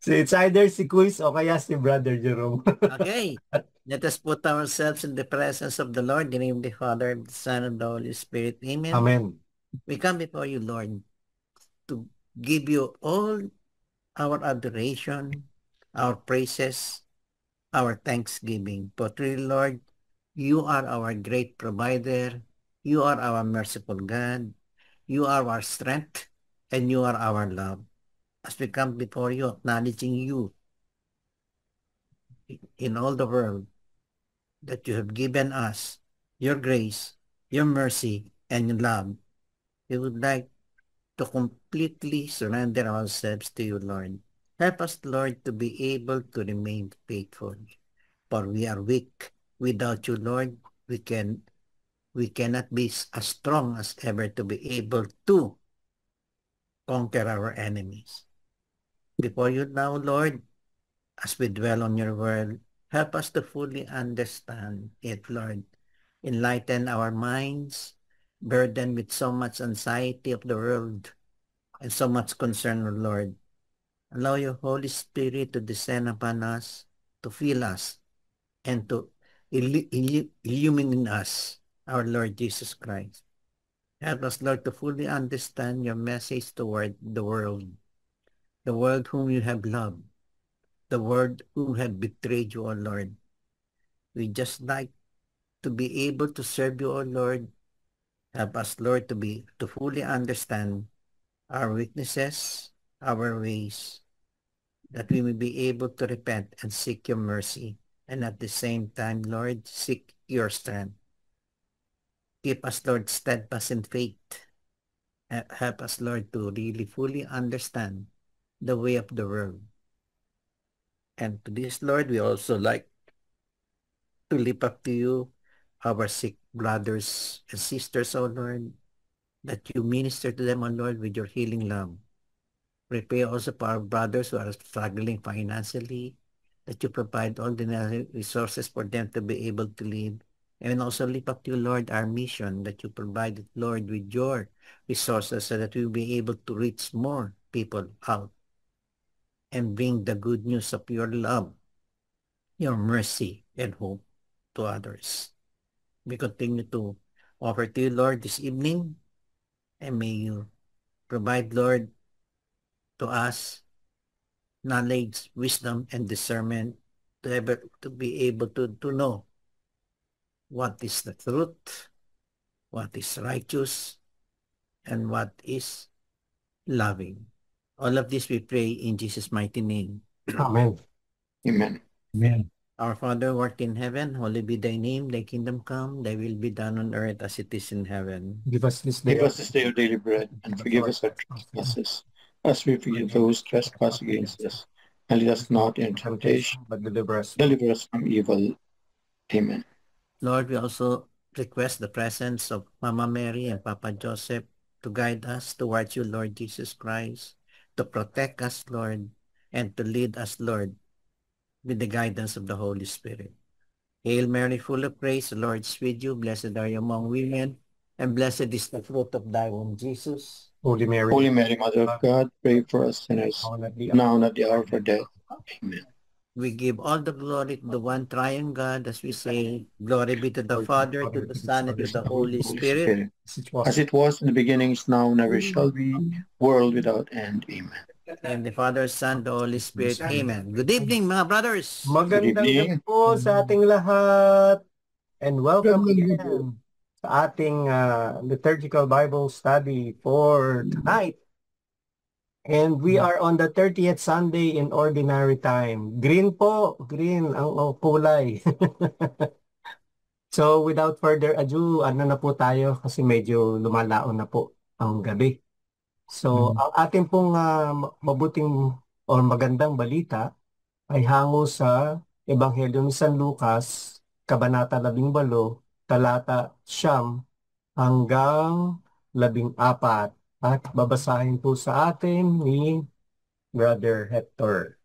So it's either si Quiz o kaya si Brother Jerome. Okay. Let us put ourselves in the presence of the Lord, in the name of the Father, the Son, and the Holy Spirit. Amen. Amen. We come before you, Lord, to give you all our adoration, our praises, our thanksgiving. But really, Lord, you are our great provider. You are our merciful God. You are our strength, and you are our love. As we come before you, acknowledging you in all the world, that you have given us your grace, your mercy, and your love. We would like to completely surrender ourselves to you, Lord. Help us, Lord, to be able to remain faithful. For we are weak. Without you, Lord, we cannot be as strong as ever to be able to conquer our enemies. Before you now, Lord, as we dwell on your word, help us to fully understand it, Lord. Enlighten our minds, burdened with so much anxiety of the world and so much concern, O Lord. Allow your Holy Spirit to descend upon us, to fill us, and to illumine us, our Lord Jesus Christ. Help us, Lord, to fully understand your message toward the world whom you have loved, the world who have betrayed you, O Lord. We just like to be able to serve you, O Lord. Help us, Lord, to fully understand our weaknesses, our ways, that we may be able to repent and seek your mercy, and at the same time, Lord, seek your strength. Keep us, Lord, steadfast in faith. Help us, Lord, to really fully understand the way of the world. And to this, Lord, we also like to lift up to you our sick brothers and sisters, O Lord, that you minister to them, O Lord, with your healing love. We pray also for our brothers who are struggling financially, that you provide all the necessary resources for them to be able to live. And also lift up to you, Lord, our mission, that you provide, Lord, with your resources so that we will be able to reach more people out and bring the good news of your love, your mercy, and hope to others. We continue to offer to you, Lord, this evening, and may you provide, Lord, to us knowledge, wisdom, and discernment to be able to know what is the truth, what is righteous, and what is loving. All of this we pray in Jesus' mighty name. Amen. Amen. Amen. Our Father, who art in heaven, holy be thy name, thy kingdom come, thy will be done on earth as it is in heaven. Give us this day Give us this day our daily bread, and forgive us our trespasses, as we forgive those who trespass against us. And lead us not into temptation, but deliver us. deliver us from evil. Amen. Lord, we also request the presence of Mama Mary and Papa Joseph to guide us towards you, Lord Jesus Christ, to protect us, Lord, and to lead us, Lord, with the guidance of the Holy Spirit. Hail Mary, full of grace, the Lord is with you. Blessed are you among women, and blessed is the fruit of thy womb, Jesus. Holy Mary, Holy Mary, Mother of God, pray for us sinners, now and at the hour of our death. Amen. We give all the glory to the one triune God as we say, glory be to the Father, to the Son, and to the Holy Spirit. As it was in the beginning, is now, and ever shall be, world without end. Amen. And the Father, Son, the Holy Spirit. Amen. Good evening, mga brothers. Magandang Good gabi evening. po sa ating lahat and welcome again sa ating liturgical Bible study for tonight. And we are on the 30th Sunday in Ordinary Time. Green po, green ang kulay. So without further ado, ano na po tayo kasi medyo lumalaon na po ang gabi. So ang ating pong mabuting o magandang balita ay hango sa Ebanghelyo ni San Lucas, Kabanata 18, talata 9 hanggang 14. At babasahin po sa atin ni Brother Hector.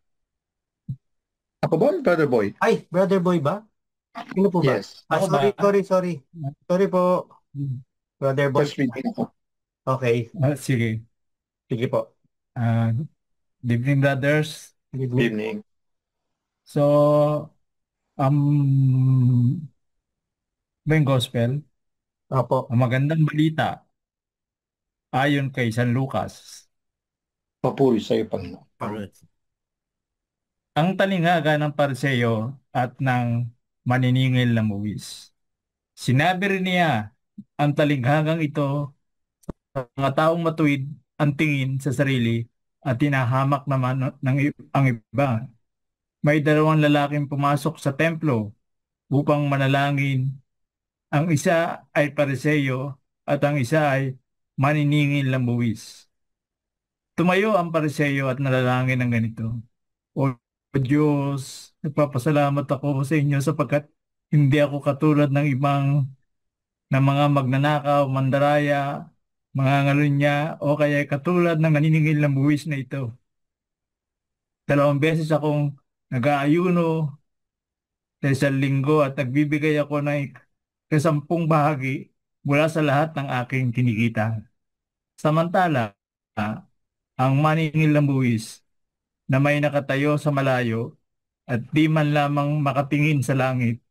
Ako ba, Brother Boy? Ay, Brother Boy ba? Sino po ba? Yes. Ako Sorry, ba? sorry. Sorry po, Brother Boy. First reading ako. Okay, Sige. sige po. Good evening, brothers. Good Good evening. evening. So, main gospel, Opo. ang magandang balita ayon kay San Lucas. Papuri sa iyo, Panginoon. Truth. Ang talinghaga ng Pariseo at ng maniningil na buwis. Sinabi rin niya ang talinghagang ito sa mga taong matuwid ang tingin sa sarili at tinahamak naman ang iba. May dalawang lalaking pumasok sa templo upang manalangin. Ang isa ay Pariseo at ang isa ay maniningil ng buwis. Tumayo ang Pariseo at nalalangin ng ganito: O Diyos, nagpapasalamat ako sa inyo sapagkat hindi ako katulad ng ibang na mga magnanakaw, mandaraya, mga ngalunya, o kaya katulad ng naniningil ng buwis na ito. 2 beses akong nag-aayuno sa 1 linggo at nagbibigay ako ng 10 bahagi mula sa lahat ng aking kinikita. Samantala, ang maniningil ng buwis na may nakatayo sa malayo at di man lamang makatingin sa langit,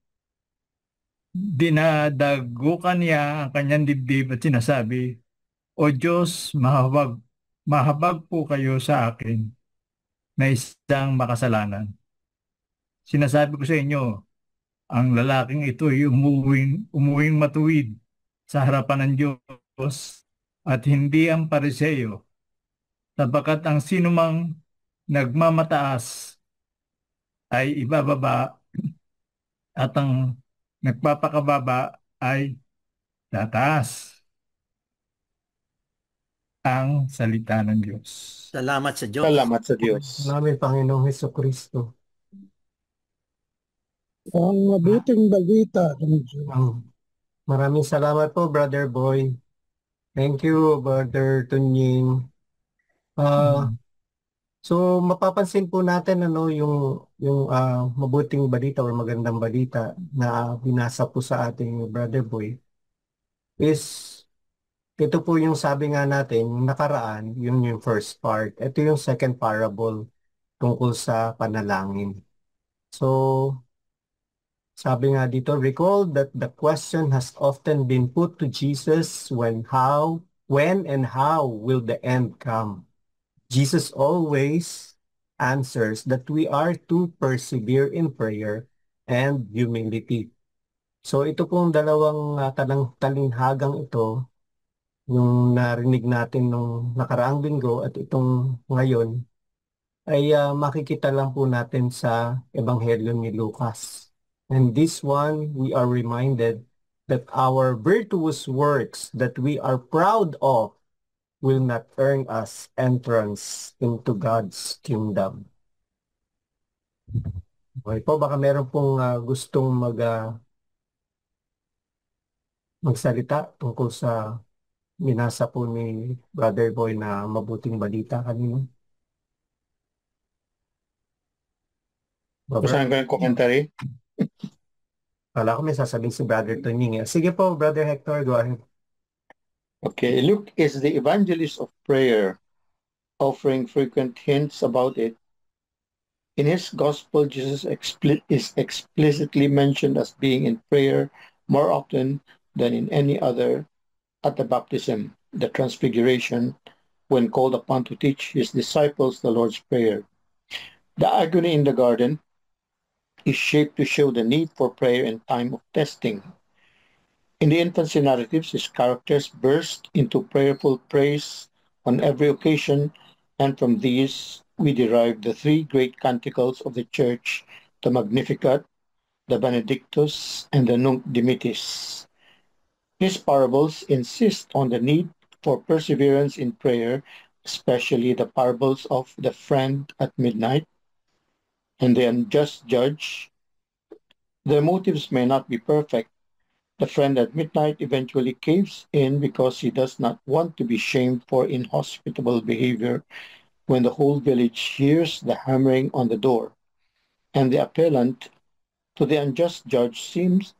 dinadagukan niya ang kanyang dibdib at sinasabi, O Diyos, mahabag po kayo sa akin na isang makasalanan. Sinasabi ko sa inyo, ang lalaking ito ay umuwing matuwid sa harapan ng Diyos at hindi ang Pariseo, sapagkat ang sinumang nagmamataas ay ibababa at ang nagpapakababa ay tataas. Ang salita ng Diyos. Salamat sa Diyos. Salamat sa Diyos. Namin Panginoong Hesukristo. Ang mabuting balita ng Diyos. Maraming salamat po, Brother Boy. Thank you, Brother Tunying. So mapapansin po natin yung mabuting balita o magandang balita na binasa po sa ating Brother Boy is ito po yung sabi nga natin, yung nakaraan, yun yung first part. Ito yung second parable tungkol sa panalangin. So sabi nga dito, recall that the question has often been put to Jesus when and how will the end come? Jesus always answers that we are to persevere in prayer and humility. So ito pong dalawang talinghagang ito, yung narinig natin nung nakaraang linggo at itong ngayon, ay makikita lang po natin sa Ebanghelyo ni Lucas. And this one, we are reminded that our virtuous works that we are proud of will not earn us entrance into God's kingdom. Okay po, baka meron pong gustong magsalita tungkol sa binasa po ni Brother Boy na mabuting balita kanina. Basahin ko yung commentary. Kala ko may sasabihin si Brother Tunying. Sige po, Brother Hector, go ahead. Okay, Luke is the evangelist of prayer, offering frequent hints about it. In his gospel, Jesus is explicitly mentioned as being in prayer more often than in any other at the baptism, the transfiguration, when called upon to teach his disciples the Lord's Prayer. The agony in the garden is shaped to show the need for prayer in time of testing. In the infancy narratives, his characters burst into prayerful praise on every occasion, and from these we derive the three great canticles of the Church, the Magnificat, the Benedictus, and the Nunc Dimittis. His parables insist on the need for perseverance in prayer, especially the parables of the friend at midnight and the unjust judge. Their motives may not be perfect. The friend at midnight eventually caves in because he does not want to be shamed for inhospitable behavior when the whole village hears the hammering on the door. And the appellant to the unjust judge seems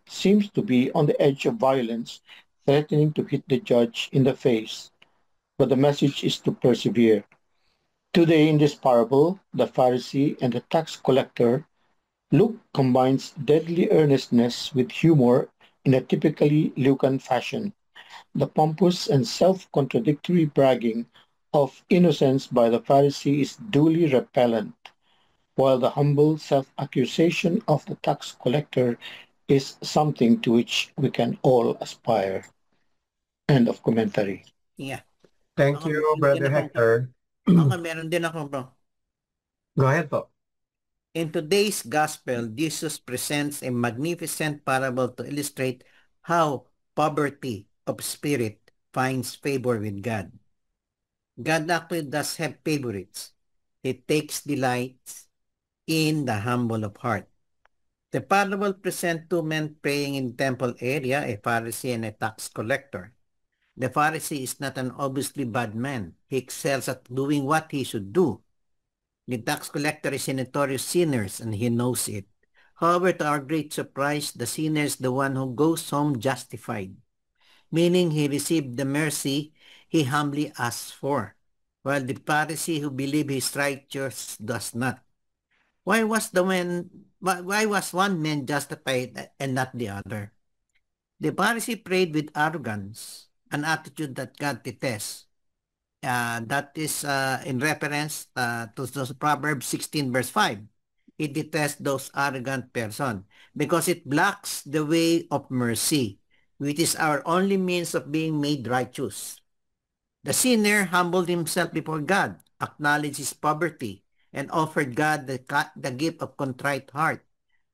to be on the edge of violence, threatening to hit the judge in the face. But the message is to persevere. Today in this parable, the Pharisee and the tax collector, Luke combines deadly earnestness with humor in a typically Lucan fashion. The pompous and self-contradictory bragging of innocence by the Pharisee is duly repellent, while the humble self-accusation of the tax collector is something to which we can all aspire. End of commentary. Yeah. Thank Ako, you, meron din Brother akong, Hector. meron din ako, bro. Go ahead po. In today's gospel, Jesus presents a magnificent parable to illustrate how poverty of spirit finds favor with God. God actually does have favorites. He takes delight in the humble of heart. The parable presents two men praying in temple area, a Pharisee and a tax collector. The Pharisee is not an obviously bad man. He excels at doing what he should do. The tax collector is a notorious sinner and he knows it. However, to our great surprise, the sinner is the one who goes home justified, meaning he received the mercy he humbly asked for, while the Pharisee who believes he is righteous does not. Why was one man justified and not the other? The Pharisee prayed with arrogance, an attitude that God detests. That is in reference to Proverbs 16 verse 5. He detests those arrogant person because it blocks the way of mercy, which is our only means of being made righteous. The sinner humbled himself before God, acknowledged his poverty, and offered God the gift of contrite heart.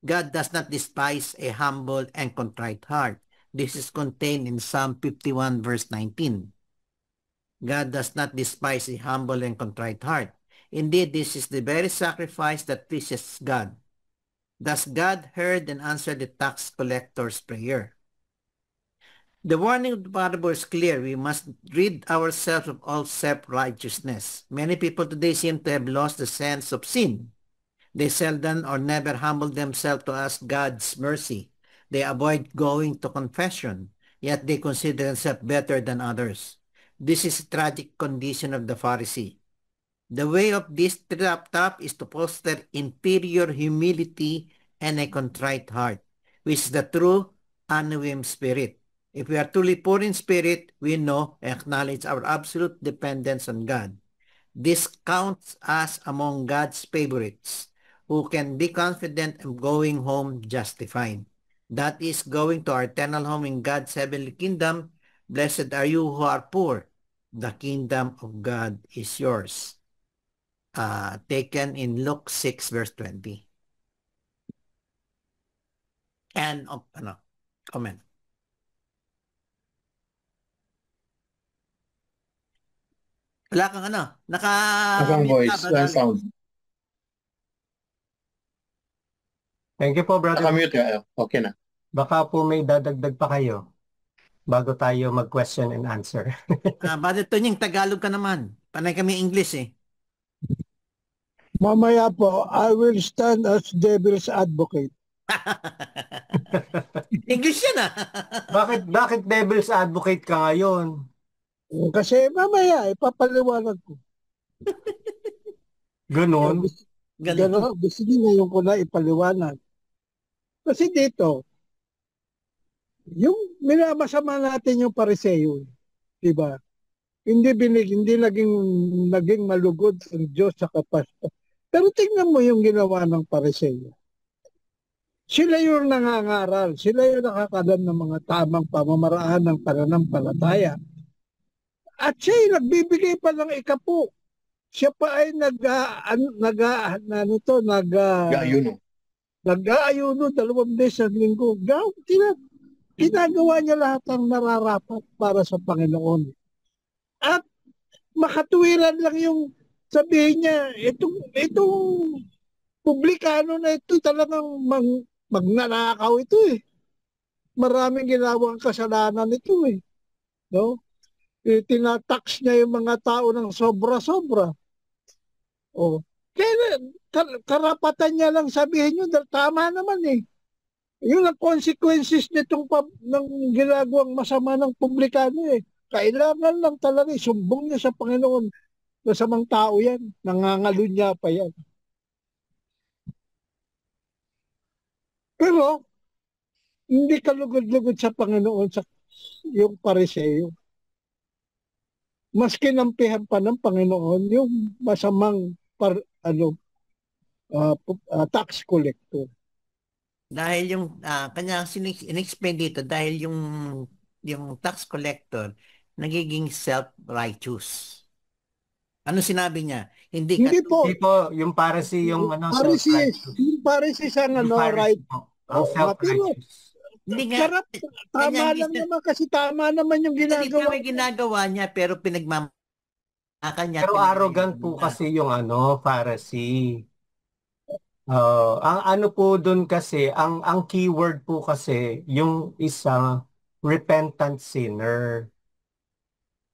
God does not despise a humble and contrite heart. This is contained in Psalm 51 verse 19. God does not despise a humble and contrite heart. Indeed, this is the very sacrifice that pleases God. Thus God heard and answered the tax collector's prayer. The warning of the parable is clear. We must rid ourselves of all self-righteousness. Many people today seem to have lost the sense of sin. They seldom or never humble themselves to ask God's mercy. They avoid going to confession, yet they consider themselves better than others. This is a tragic condition of the Pharisee. The way of this trap is to foster inferior humility and a contrite heart, which is the true unwilling spirit. If we are truly poor in spirit, we know and acknowledge our absolute dependence on God. This counts us among God's favorites, who can be confident of going home justified. That is, going to our eternal home in God's heavenly kingdom. Blessed are you who are poor. The kingdom of God is yours. Taken in Luke 6 verse 20. And, comment. Wala kang Akang voice, walang sound. Thank you po, Brother. Nakamute ka. Okay na. Baka po may dadagdag pa kayo bago tayo mag-question and answer. Brother Tonying, Tagalog ka naman. Panay kami English eh. Mamaya po, I will stand as devil's advocate. English yan ah. Bakit devil's advocate ka ngayon? Kasi mamaya, ipapaliwanag ko. Ganon? Ganon. Gusto niyo ngayon ko na ipaliwanag. Kasi dito, yung minamasama natin yung Pariseo, diba? Hindi naging malugod ang Diyos sa kapasta. Pero tingnan mo yung ginawa ng Pariseo. Sila yung nangangaral, sila yung nakakalam ng mga tamang pamamaraan ng pananampalataya. At siya nagbibigay pa ng ikapu. Siya pa ay nag-aayuno 2 beses sa linggo. Ginagawa niya lahat ng nararapat para sa Panginoon. At makatuwiran lang yung sabihin niya, itong publikano na ito talagang magnanakaw ito eh. Maraming ginawang kasalanan ito eh. No? Tinatax niya yung mga tao ng sobra-sobra. Oh. Kaya karapatan niya lang sabihin nyo, tama naman eh. Yun ang consequences nitong ng ginagawang masama ng publikano eh. Kailangan lang talaga isumbong niya sa Panginoon. Masamang tao yan. Nangangalunya pa yan. Pero hindi ka lugod-lugod sa Panginoon sa yung pariseo. Mas kinampihan pa ng Panginoon yung masamang tax collector. Dahil yung kanya in-explain dito dahil yung tax collector nagiging self-righteous. Ano sinabi niya? Hindi ka Hindi po. Hindi po, yung Pharisee, yung Parisis. self-righteous. Yung Parisis ang Yung right. Pharisee po, ang Oo nga, pero self-righteous. hindi nga sarap. Tama kanya lang naman kasi tama naman yung hindi ginagawa. may ginagawa niya pero kanya Pero arrogant po kasi yung Pharisee. Ang ano po doon kasi, ang keyword po kasi, yung isang repentant sinner.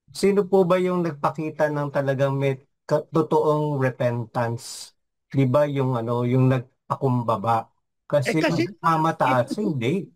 Sino po ba yung nagpakita ng talagang may totoong repentance? 'Di ba yung yung nagpakumbaba? Kasi kasi ang mataas, hindi.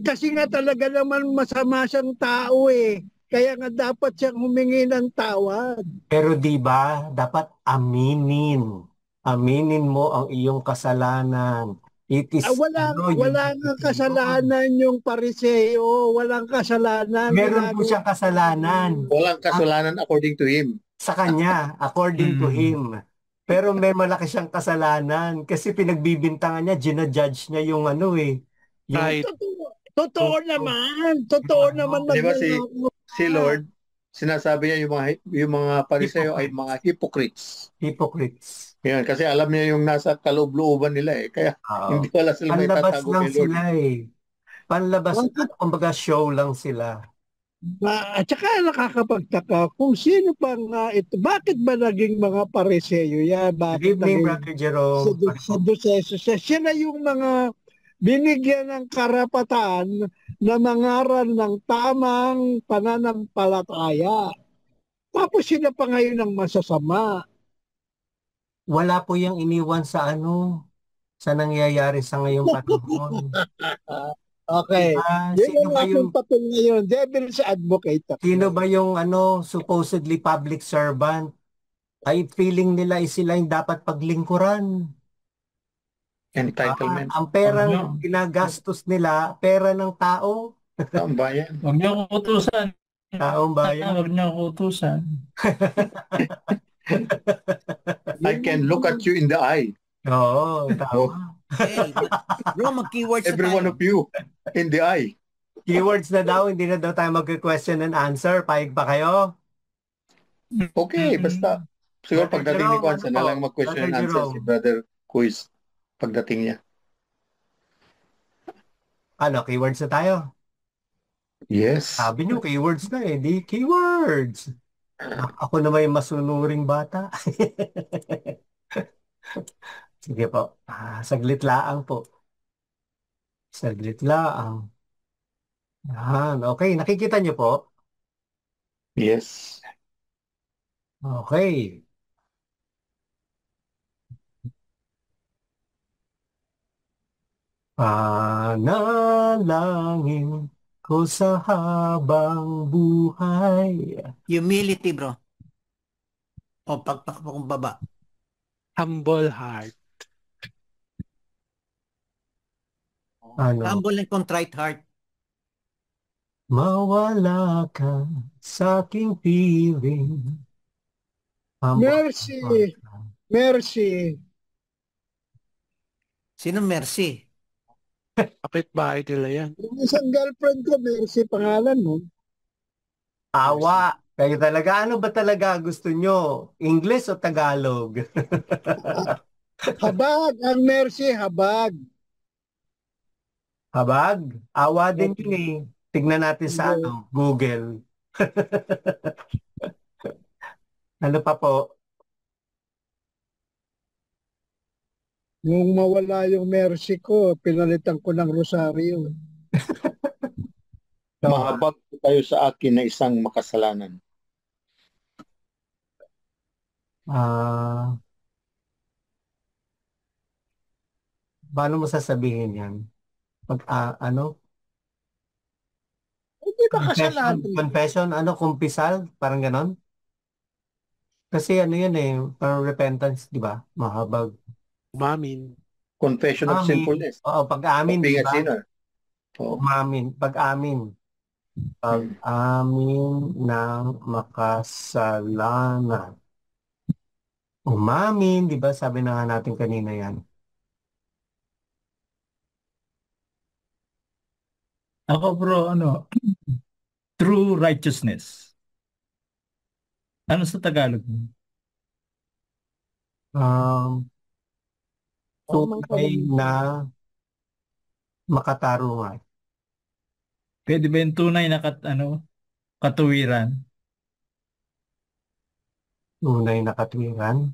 kasi nga talaga naman masama siyang tao eh. Kaya nga dapat siyang humingi ng tawad. Pero 'di ba, dapat aminin. Aminin mo ang iyong kasalanan. It is Wala yung nga kasalanan yung pariseo. Walang kasalanan. Meron po siyang kasalanan Walang kasalanan according to him. sa kanya, according to him. Pero may malaki siyang kasalanan kasi pinagbibintangan niya, ginajudge niya yung yung Right. Totoo naman. Totoo naman. Di ba si Lord, sinasabi niya yung mga pariseo ay mga hypocrites. hypocrites. Yan, kasi alam niya yung nasa kaloob-looban nila eh. Kaya hindi wala sila may Panlabas tatago lang kay Lord. sila eh. Panlabas, kumbaga show lang sila. At saka nakakapagtaka kung sino pang ito. Bakit ba naging mga pariseo yan? Good Bakit evening, naging Brother Jerome. Sadduceos? Sila yung mga binigyan ng karapatan na mangaral ng tamang pananampalataya. Tapos sila pa ngayon ang masasama. Wala po yung iniwan sa sa nangyayari sa ngayong panahon. Okay. Diba? Yun ang aking papel ngayon. Devil's advocate. Sino ba yung supposedly public servant? Ay feeling nila sila yung dapat paglingkuran. Entitlement. Ang pera na ginagastos nila, pera ng tao. Ang bayan. Huwag niyo akong utusan. Taong bayan. Huwag niyo akong utusan. I can look at you in the eye. Oo, tama. Hey, bro, mag-keywords na Every tayo. one of you in the eye. Keywords na daw, hindi na daw tayo mag-question and answer. Paig pa kayo? Okay, basta siguro Brother pagdating ni Jerome, Kwanza na lang mag-question Brother and answer Jerome. si Brother Quiz pagdating niya. Keywords na tayo? Yes. Sabi niyo, keywords na eh. Di keywords. Ako na may masunuring bata. Sige po. Saglit laang po. Saglit laang. Yan. Okay, nakikita niyo po? Yes. Okay. Panalangin ko sa habang buhay. Humility, bro. O pagpakumbaba. Humble heart. Humble and contrite heart. Mawala ka sa aking piling. Mercy. Mercy. Sino Mercy? Kapitbahay nila yan. Yung isang girlfriend ko, Mercy pangalan mo. Awa. Kayo talaga. Ano ba talaga gusto nyo? English o Tagalog? Habag. Ang Mercy, habag. Habag? Awa din yun eh. Tignan natin sa Google. Ano pa po? Nung mawala yung Mercy ko, pinalitan ko ng Rosario. Mahabag kayo sa akin na isang makasalanan. Paano mo sasabihin yan? Pag, Hindi ba kasalanan? confession, kumpisal? Parang ganon? Kasi ano yan eh, parang repentance, di ba? Mahabag. Umamin. Confession of Amin. sinfulness, Oo, of pag-amin, di being a ba? sinner. Oh. Umamin. Pag-amin. Mm. Pag-amin ng makasalanan. Umamin, di ba? Sabi na nga natin kanina yan. Ako bro, true righteousness. Ano sa Tagalog? Um, Tamang tunay na kalooban. makatarungan. Pwede ba yung tunay na katuwiran? Tunay na katwiran.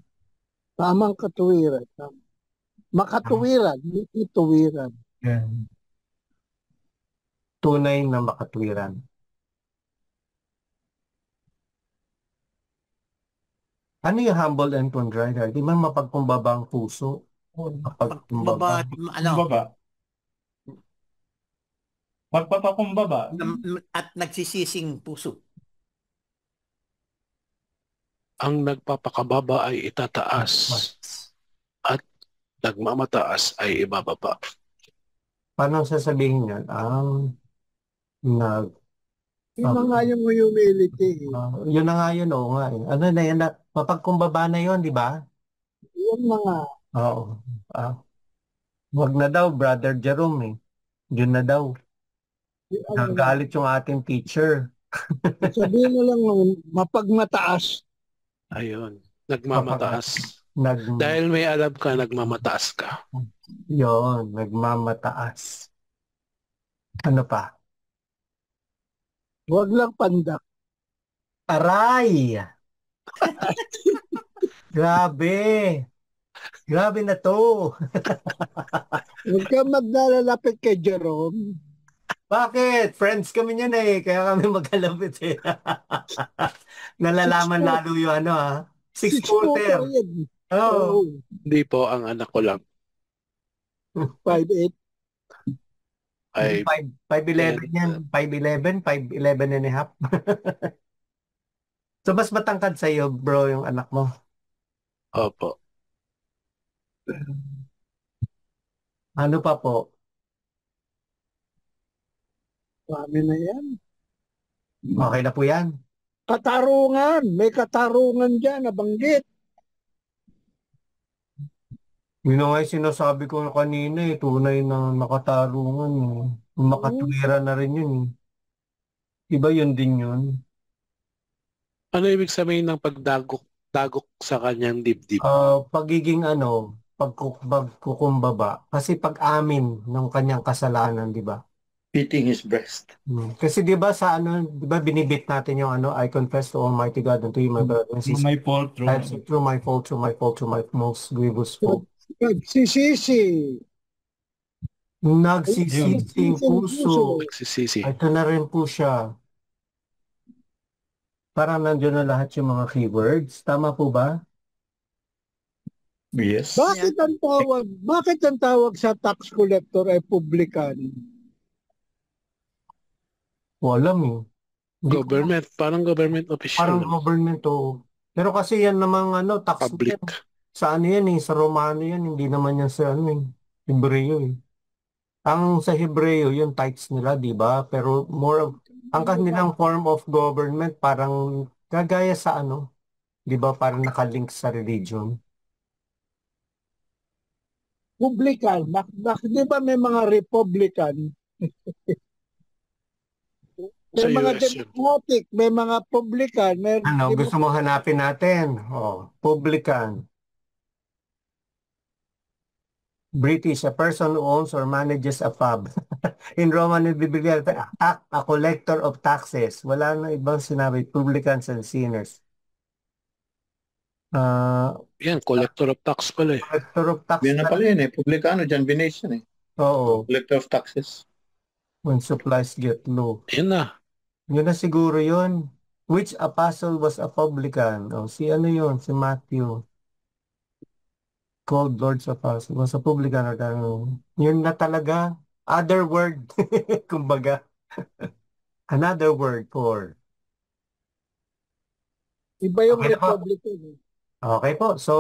Tamang katuwiran. Makatuwiran, hindi tuwiran. Yan. Tunay na makatwiran. Ano yung humble and contrite? Di man mapagkumbaba ang puso. Mapagkumbaba. Pagkumbaba, Kumbaba. Pagpapakumbaba. at nagsisising puso. Ang nagpapakababa ay itataas at nagmamataas ay ibababa. Paano sasabihin yan? Ang nag... Yun na nga yung humility. Yun na nga yun, oo nga eh. Ano na yan? Mapagkumbaba na yun, di ba? Yun na nga. Oo. Wag na daw, Brother Jerome eh. Yun na daw. Nagalit yung ating teacher. Sabihin mo lang mapagmataas. Ayun. Nagmamataas. Nag... Dahil may alam ka, nagmamataas ka. Yun, nagmamataas. Ano pa? Huwag lang pandak. Aray! Grabe! Grabe na to! Huwag ka maglalapit kay Jerome. Bakit? Friends kami niyan eh. Kaya kami magkalapit eh. Nalalaman lalo yung ano ha. Six-footer. Oh. Hindi po, ang anak ko lang 5'8". ay 5'11 yan. 5'11, 5'11 and a half. So mas matangkad sa'yo bro yung anak mo. opo. Ano pa po? Kami na yan. Okay na po yan. Katarungan. May katarungan dyan. Nabanggit. Yun na nga yung sinasabi ko kanina eh. Tunay na nakatarungan eh. Makatwira na rin yun eh. Diba yun din yun? Ano ibig sabihin ng pagdagok sa kanyang dibdib? Pagiging ano, pagkukumbaba. Kasi pag-amin ng kanyang kasalanan, di ba? Beating his breast. Kasi di ba sa ano, di ba binibit natin yung ano, I confess to Almighty God and to you, my brother and sister. My fault, I have sinned through my fault, through my most grievous fault. Nagsisisi. Nagsisising puso. Nagsisisi. Ito na rin po siya. Parang nandiyan na lahat yung mga keywords. Tama po ba? Yes. Bakit ang tawag sa tax collector ay publican? Alam eh. Government, parang government official. Parang government o. Pero kasi yan namang ano, tax Public. sa ano yan eh, sa Romano yan, hindi naman yan sa ano eh, Hebreo eh. Ang sa Hebreo, yung tithes nila, di ba? Pero ang kanilang form of government parang kagaya sa ano, di ba? Parang nakalink sa religion. Publican. Di ba may mga Republican? Sa May mga US yun. Democratic, may mga Publican. Ano, gusto mo hanapin natin? Publican. British, a person who owns or manages a pub. In Roman and Biblical, a collector of taxes. Wala na ibang sinabi, publicans and sinners. Yan, collector of tax pala eh. Collector of tax. Yan na pala yun eh. Publicano, John Venation eh. Oo, Collector of taxes. when supplies get low. Yan na. Yun na siguro yun. Which apostle was a publican? Si ano yun? Si Matthew. Called Lord's Apostle. Was a publican. Yun na talaga. Other word. Kumbaga. Another word for Iba yung Okay na po. Republican. Okay po. So,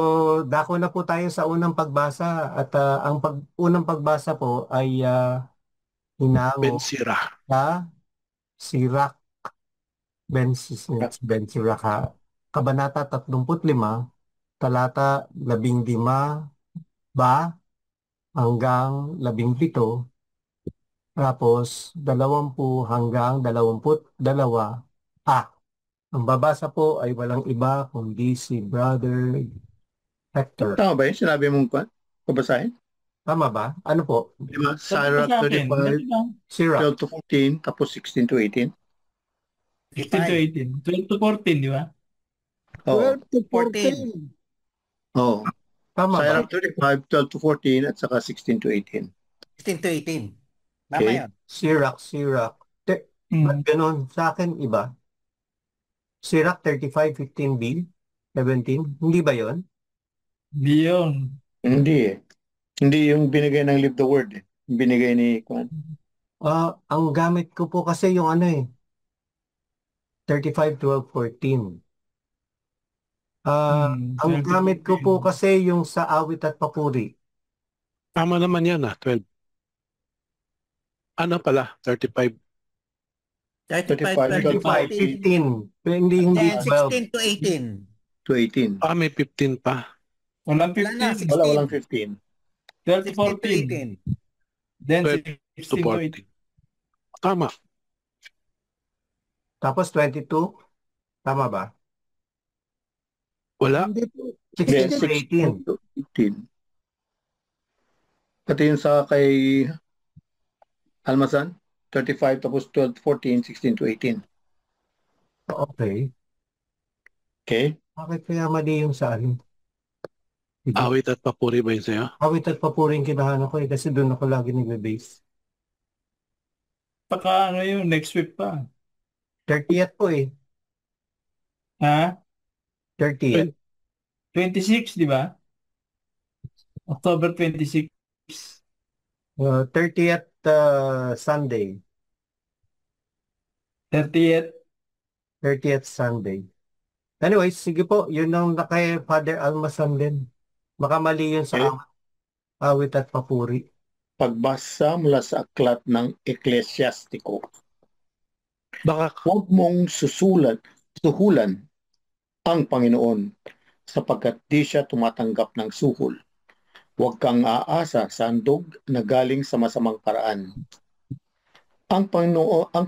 dako na po tayo sa unang pagbasa at ang unang pagbasa po ay hinango Ben Sira. sa Sirach Ben Sirach Kabanata 35, talata 15 ba hanggang 17, tapos 20 hanggang 22. Ang babasa po ay walang iba kundi si Brother Hector. Tama ba yun? Sinabi mong pabasahin? Tama ba? Ano po? Di ba? Sabi ko Sirach sa akin, 35, ganito lang. Sirach. 12 to 14, tapos 16 to 18. 16 to 18. 12 to 14, di ba? Oo. 12 to 14. 14. Oo. Tama ba? Sirach 35, 12 to 14, at saka 16 to 18. 16 to 18. Tama Okay. yun. Sirach. Ba't ganun? Sa akin, iba. Sirach 35, 15b, 17. Hindi ba yon? Hindi yun. Hindi eh. Hindi yung binigay ng Live the Word eh. Yung binigay ni Kwan. Ang gamit ko po kasi yung 35, 12, 14. Ang gamit ko po kasi yung sa awit at papuri. Tama naman yan 12. Ano pala? 35. 35, 35, 15. Hindi Then 12. 16 to 18. to 18. May 15 pa. Walang Wala na, 15. Walang 15. 12 to 16 to 14. 18. Then 12 to 16 to 14. Tama. Tapos 22. Tama ba? Wala. Hindi po. 16 to 18. to 18. Pati yun sa kay Almasan, 35 tapos 12, 14, 16 to 18. Okay. Okay? Bakit kaya mali yung sa akin? Awit at papuri ba yun sa'yo? Awit at papuri yung kinahanap ko kasi doon ako lagi nagbe-base. Baka yun, next week pa. 30th po eh. Ha? 30th. 26, di ba? October 26. 30th Sunday. 30th. 30th Sunday. Anyway, sige po. Yun ang kay Father Almasan din. Baka mali yun sa Okay. awit at papuri. Pagbasa mula sa aklat ng Eklesiastiko. Baka Huwag mong suhulan ang Panginoon sapagkat di siya tumatanggap ng suhol. Huwag kang aasa sa handog na galing sa masamang paraan. Ang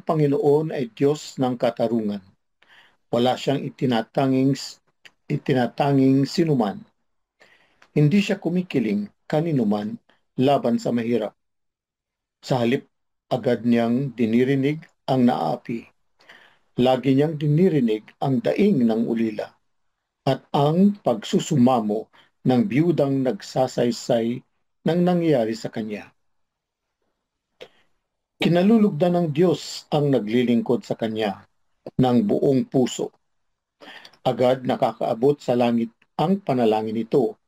Panginoon ay Diyos ng katarungan. Wala siyang itinatanging sinuman. Hindi siya kumikiling kaninuman laban sa mahirap. Sa halip, agad niyang dinirinig ang naapi. Lagi niyang dinirinig ang daing ng ulila at ang pagsusumamo ng biyudang nagsasaysay ng nangyari sa kanya. Kinalulugdan ng Diyos ang naglilingkod sa kanya ng buong puso. Agad nakakaabot sa langit ang panalangin nito.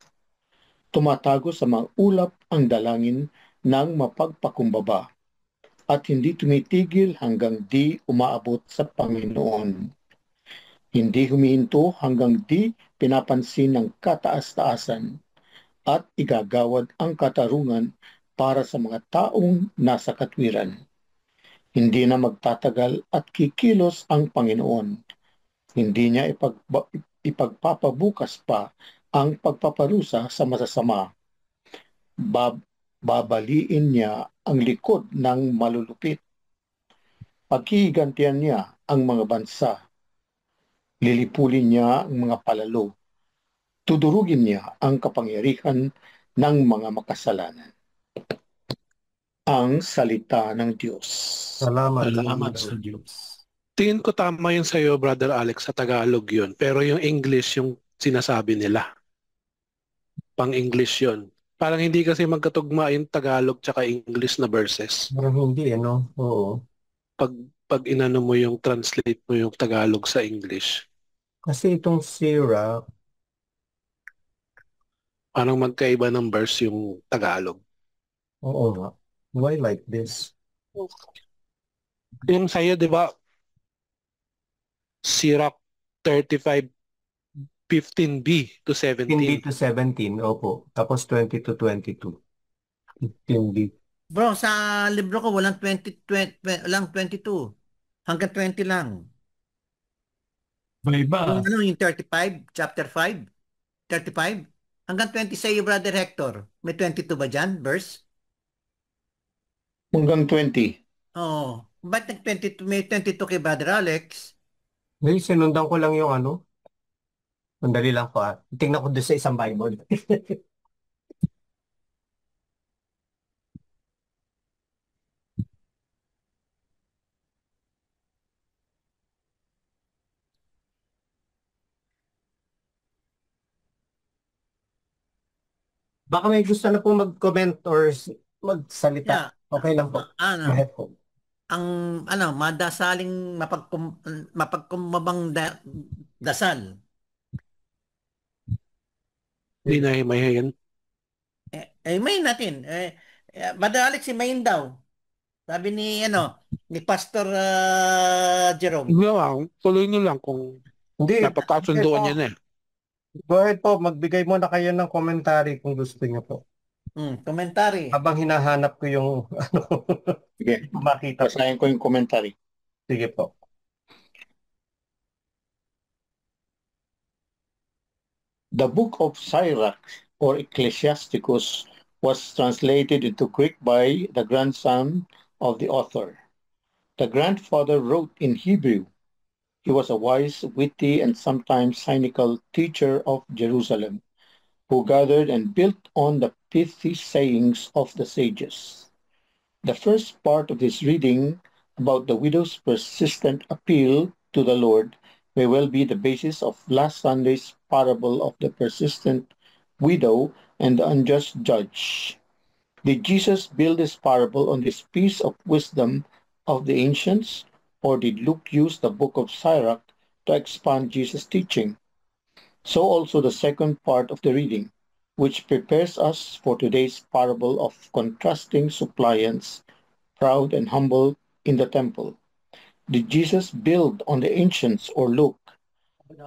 Tumatago sa mga ulap ang dalangin ng mapagpakumbaba at hindi tumitigil hanggang di umaabot sa Panginoon. Hindi humihinto hanggang di pinapansin ng kataas-taasan at igagawad ang katarungan para sa mga taong nasa katwiran. Hindi na magtatagal at kikilos ang Panginoon. Hindi niya ipagpapabukas pa ang pagpaparusa sa masasama. Babaliin niya ang likod ng malulupit. Paghihigantihan niya ang mga bansa. Lilipulin niya ang mga palalo. Tudurugin niya ang kapangyarihan ng mga makasalanan. Ang salita ng Diyos. Salamat. Salamat sa Diyos. tingin ko tama yun sa'yo, Brother Alex, sa Tagalog yun. Pero yung English yung sinasabi nila. Pang-English yun. Parang hindi kasi magkatugma yung Tagalog tsaka English na verses. Parang hindi, Oo. Pag inano mo yung translate mo yung Tagalog sa English, Kasi itong Sirach, parang magkaiba ng verse yung Tagalog. oo nga. Why like this? Yung sa'yo, di ba, Sirach 35, 15b to 15B 17. to 17, opo. Tapos 20 to 22. 15B. Bro, sa libro ko walang walang 22. Hanggang 20 lang. Iba-iba. Yung 35, chapter 5, 35. Hanggang 20 sa iyo, Brother Hector. May 22 ba dyan, verse? Hanggang 20. Oo. Ba't may 22 kay Brother Alex? Hindi, sinundan ko lang yung ano. Sandali lang po. Tingnan ko doon sa isang Bible. Baka may gusto na po mag-comment or magsalita. Yeah. Okay lang po. Go Ano, ahead po. ang madasaling mapagkumabang dasal. Hindi na himayin. Imayin natin. Brother Alex, imayin daw. Sabi ni Pastor Jerome. Tuloy nyo lang kung Hindi. napagkasunduan niya na eh. Go ahead po. Magbigay muna kayo ng commentary kung gusto niyo po. Komentary. Habang hinahanap ko yung Sige, makita po. basahin ko yung commentary. Sige po. The book of Sirach or Ecclesiasticus was translated into Greek by the grandson of the author. The grandfather wrote in Hebrew. He was a wise, witty, and sometimes cynical teacher of Jerusalem, who gathered and built on the pithy sayings of the sages. The first part of this reading about the widow's persistent appeal to the Lord may well be the basis of last Sunday's parable of the persistent widow and the unjust judge. Did Jesus build this parable on this piece of wisdom of the ancients, or did Luke use the book of Sirach to expand Jesus' teaching? So also the second part of the reading, which prepares us for today's parable of contrasting suppliants, proud and humble in the temple. Did Jesus build on the ancients or Luke?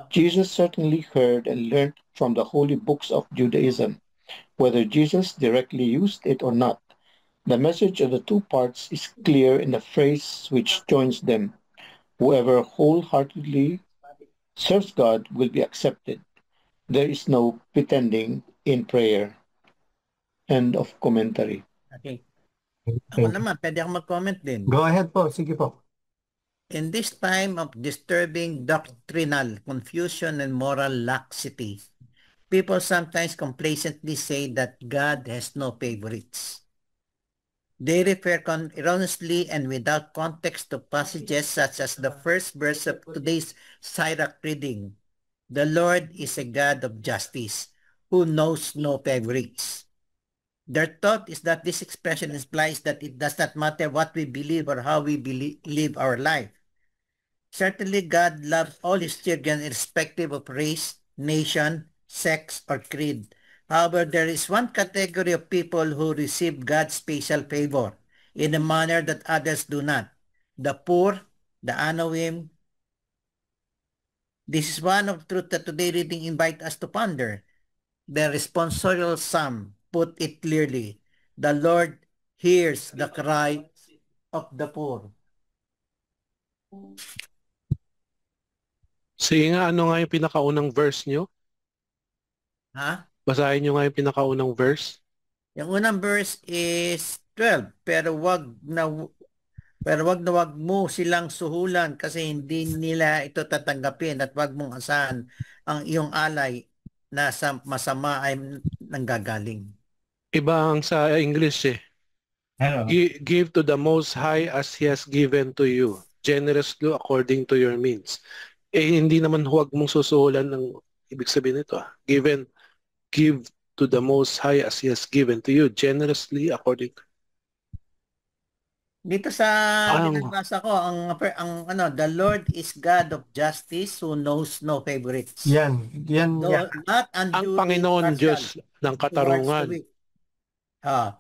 Jesus certainly heard and learned from the holy books of Judaism. Whether Jesus directly used it or not, the message of the two parts is clear in the phrase which joins them. Whoever wholeheartedly serves God will be accepted. There is no pretending in prayer. End of commentary. Okay. Ako naman, pwede akong mag-comment din. Go ahead po. Sige po. In this time of disturbing doctrinal confusion and moral laxity, people sometimes complacently say that God has no favorites. They refer erroneously and without context to passages such as the first verse of today's Sirach reading. The Lord is a God of justice, who knows no favorites. Their thought is that this expression implies that it does not matter what we believe or how we live our life. Certainly, God loves all His children irrespective of race, nation, sex, or creed. However, there is one category of people who receive God's special favor in a manner that others do not. The poor, the unawim. This is one of truth that today reading invite us to ponder. The responsorial psalm put it clearly. The Lord hears the cry of the poor. Sige nga, ano nga yung pinakaunang verse nyo? Ha? Basahin nyo nga yung pinakaunang verse. Yung unang verse is 12, pero wag na wag mo silang suhulan kasi hindi nila ito tatanggapin at wag mong asahan ang iyong alay na sa masama ay nanggagaling. Iba ang sa English eh. Ano? Give to the Most High as He has given to you, generously according to your means. Hindi naman huwag mong susuhulan ng ibig sabihin nito. Give to the Most High as He has given to you, generously according to... Dito sa binabasa ko, the Lord is God of justice who knows no favorites. Yan. Not ang Panginoon Diyos ng katarungan.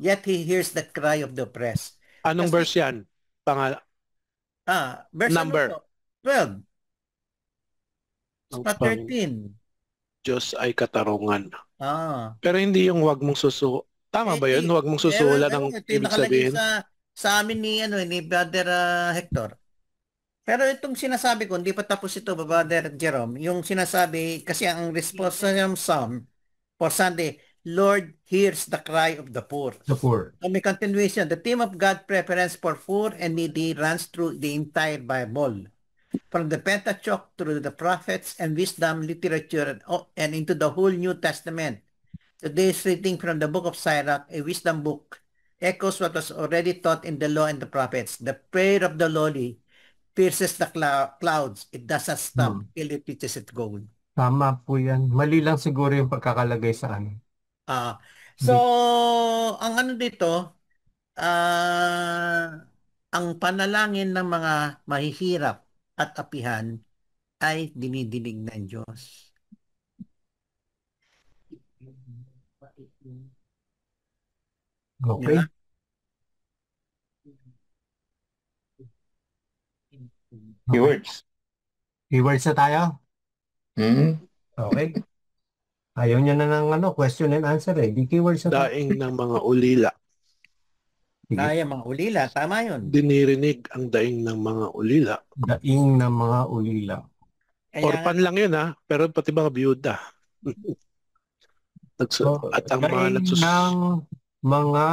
Yet He hears the cry of the oppressed. Anong verse yan? Verse number? 12. Pa 13. Diyos ay katarungan. Ah. Pero hindi yung huwag mong susu... Tama ba yun? Huwag mong susuhulan ng Ito yung ibig nakalagay sabihin? sa amin ni Brother Hector. Pero itong sinasabi ko, hindi pa tapos ito, Brother Jerome. Yung sinasabi, kasi ang response ng Psalm for Sunday, Lord hears the cry of the poor. The poor. So may continuation. The theme of God's preference for poor and needy runs through the entire Bible. From the Pentateuch through the prophets and wisdom literature and into the whole New Testament. Today's reading from the book of Sirach, a wisdom book, echoes what was already taught in the law and the prophets. The prayer of the lowly pierces the clouds. It doesn't stop till it reaches its goal. Tama po yan. Mali lang siguro yung pagkakalagay sa ano. So, ang ano dito, ang panalangin ng mga mahihirap at apihan ay dinidinig ng Diyos. Okay. Keywords. Keywords na tayo? Okay. Ayaw niya na ng question and answer eh. Di keywords na tayo. Daing ng mga ulila. Kaya mga ulila, tama yun. Dinirinig ang daing ng mga ulila. Daing ng mga ulila. Orpan lang yun pero pati mga biyuda. At ang mga daing ng mga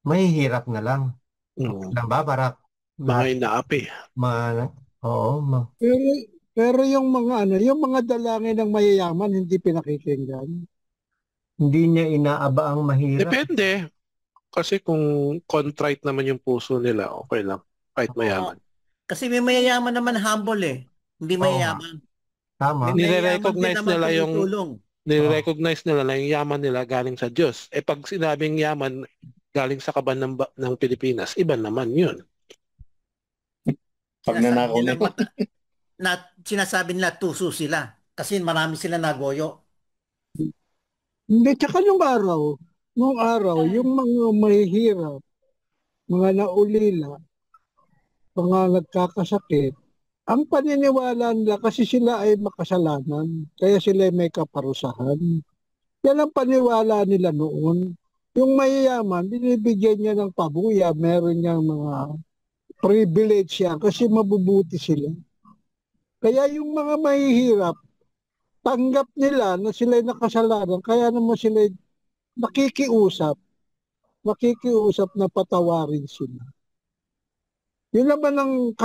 mahihirap na lang. Lang ba? Para mga inaapi. Pero yung mga yung mga dalangin ng mayayaman hindi pinakikinggan. Hindi niya inaaba ang mahirap. Depende. Kasi kung contrite naman yung puso nila, okay lang. Kahit mayaman. Kasi may mayayaman naman humble eh. Hindi mayayaman. Tama. Nire-recognize nila nire-recognize nila na yung yaman nila galing sa Diyos. Pag sinabing yaman galing sa kaban ng Pilipinas, iba naman yun. Pag nanakaw na sinasabi nila tuso sila. Kasi marami sila nagoyo. Hindi, tsaka nung araw, yung mga mahihirap, mga naulila, mga nagkakasakit, ang paniniwala nila kasi sila ay makasalanan, kaya sila ay may kaparusahan. Yan ang paniwala nila noon. Yung mayayaman, binibigyan niya ng pabuya, meron niyang mga privilege yan kasi mabubuti sila. Kaya yung mga mahihirap, tanggap nila na sila'y nakasalanan, kaya naman sila'y nakikiusap na patawarin sila. Yun naman ang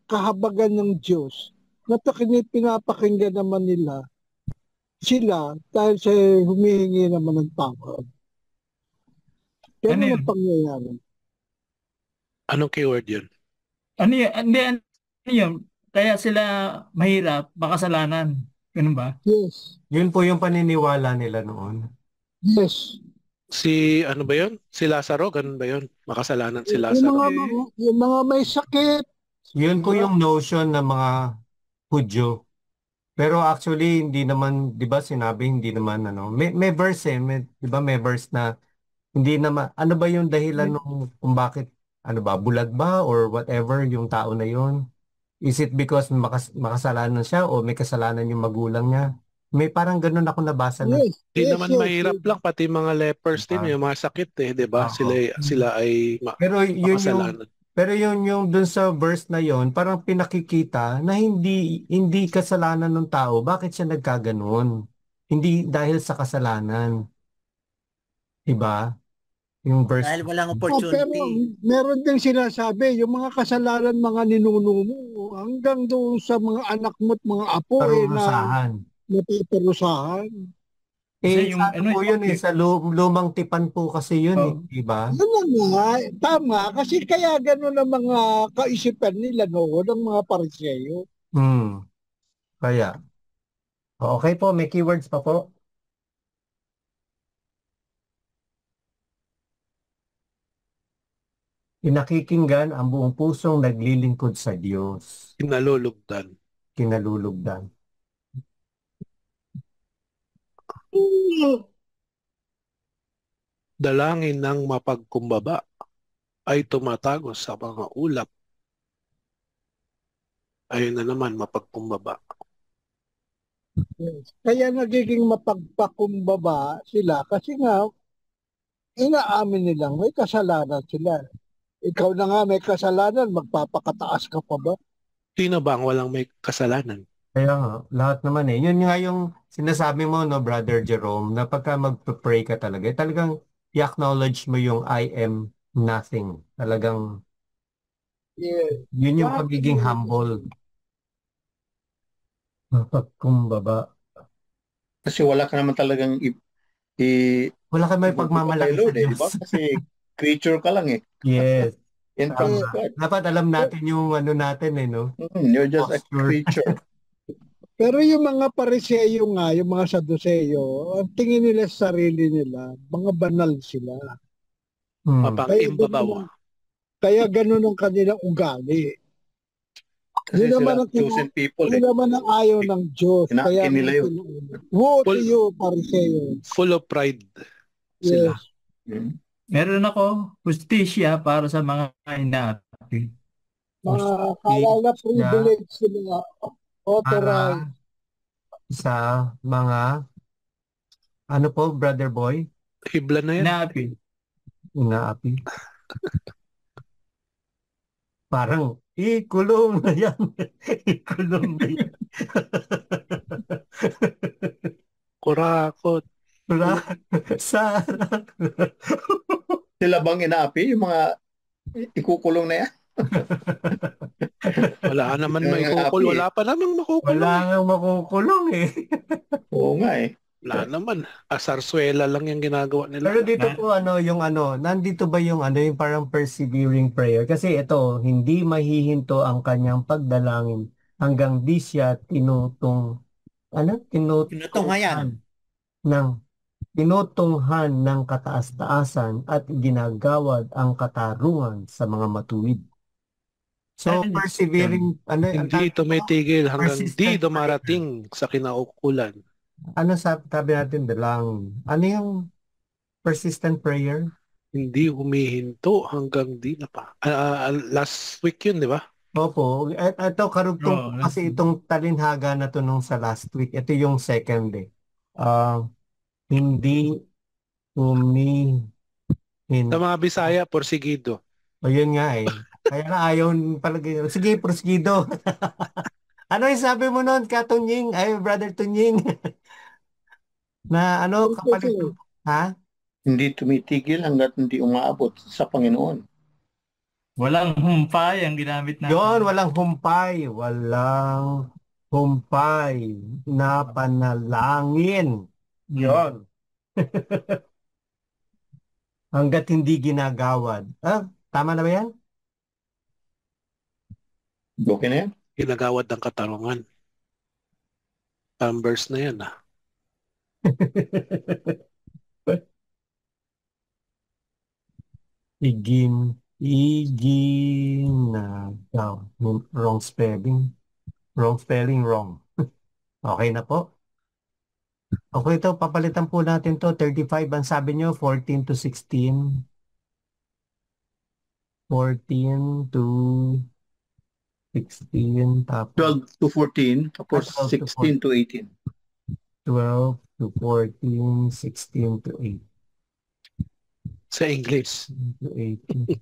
kahabagan ng Diyos na pinapakinggan naman nila sila dahil sa humihingi naman ng tawad. Yan ang pangyayari. Anong keyword yun? Ano yun? Kaya sila mahirap, makasalanan. Ganun ba? Yes. Yun po yung paniniwala nila noon. Yes. Ano ba yun? Si Lazaro, ganun ba yun? Makasalanan si Lazaro. Yung mga may sakit. Yun po yung notion ng mga Hudyo. Pero actually, hindi naman, di ba sinabi, hindi naman, may verse di ba may verse na, hindi naman, ano ba yung dahilan kung bakit, bulag ba or whatever yung tao na yun? Is it because makasalanan siya o may kasalanan yung magulang niya? May parang ganun ako nabasa na. Hindi naman mahirap lang, pati mga lepers din, yung mga sakit di ba? Sila ay makasalanan. Pero yung dun sa verse na yon, parang pinakikita na hindi kasalanan ng tao. Bakit siya nagkaganon? Hindi dahil sa kasalanan. Diba? Yung verse. Dahil walang opportunity. Pero meron din sinasabi, yung mga kasalanan mga ninuno mo, hanggang doon sa mga anak mo at mga apo parurusahan. Napaparusahan. Sa lumang tipan po kasi yun, diba? Tama, kasi kaya gano'n ang mga kaisipan nila noon, ng mga Pariseo. Kaya. Okay po, may keywords pa po. Pinakikinggan ang buong pusong naglilingkod sa Diyos. Kinalulugdan. Dalangin ng mapagkumbaba ay tumatagos sa mga ulap. Ayun na naman, mapagkumbaba. Yes. Kaya nagiging mapagpakumbaba sila kasi nga inaamin nilang may kasalanan sila. Ikaw na nga may kasalanan, magpapakataas ka pa ba? Sino ba ang walang may kasalanan? Kaya nga, lahat naman eh. Yun nga yung sinasabi mo, no, Brother Jerome, na pagka mag-pray ka talaga, talagang i-acknowledge mo yung I am nothing. Talagang, Yes. yun yung Lahat pagiging ng- humble. Mapagkumbaba. Kasi wala ka naman talagang Wala ka may ibubuga kay pagmamalaki sa Lord di Diyos. ba? Kasi creature ka lang eh. Yes, Infant tama. God. Dapat alam natin yung ano natin eh, no? You're just a Posture. creature. Pero yung mga pariseyo nga, yung mga saduseyo, ang tingin nila sa sarili nila, mga banal sila. Hmm. Mapang-imbabaw. Kaya ganun ang kanilang ugali. Kasi Yun naman sila ang chosen people Yun eh. naman ang ayaw ng Diyos. Kaya Inaakin nila yun. Woe to Full- you, pariseyo. Full of pride sila. Yes. Hmm. Meron ako justisya para sa mga inaati. Mga kalala privilege sila. Authorized. Para sa mga, ano po, Brother Boy? Hibla na yan. Inaapi. Inaapi. Parang, ikulong na yan. Ikulong na yan. Kurakot. Wala. Sarap. Sila bang inaapi? Yung mga ikukulong na yan? Wala naman Yung maikukul. api. Wala pa namang makukulong. Wala nga makukulong eh. Oo nga eh. Wala naman. Asarsuela lang yung ginagawa nila. Pero dito po nandito ba yung yung parang persevering prayer? Kasi ito, hindi mahihinto ang kanyang pagdalangin hanggang di siya Tinutunghayan. tinutunghan ng kataas-taasan at ginagawad ang katarungan sa mga matuwid. So, Ano persevering, Hindi tumitigil hanggang di Persistent dumarating sa kinaukulan. sabi natin, dalangin. Ano yung persistent prayer? Hindi humihinto hanggang di na pa. Last week yun, di ba? Opo, ito karugtong Oo, po kasi itong talinhaga na to nung sa last week. Ito yung second eh. Hindi Sa mga Bisaya, porsigido. O yun nga eh. Kaya nga ayaw palagi. Sige, prosigido. Ano yung sabi mo noon, Katunying? Ay, Brother Tunying. Na kapalit Kasi, ha? Hindi tumitigil hanggat hindi umaabot sa Panginoon. Walang humpay ang ginamit natin. Yon, walang humpay. Walang humpay na panalangin. Yon. Hanggat hindi ginagawad. Tama na ba yan? Okay na yan? Ginagawad ng katarungan. Ang verse na yan. Iginagaw. Wrong spelling. Wrong spelling, wrong. Okay na po. Okay ito, papalitan po natin to 35. Ang sabi nyo, 14 to 16. 14 to 16. Tapos 12 to 14, tapos 12 to 16 to 18. 12 to 14, 16 to 8. Sa English. To 18.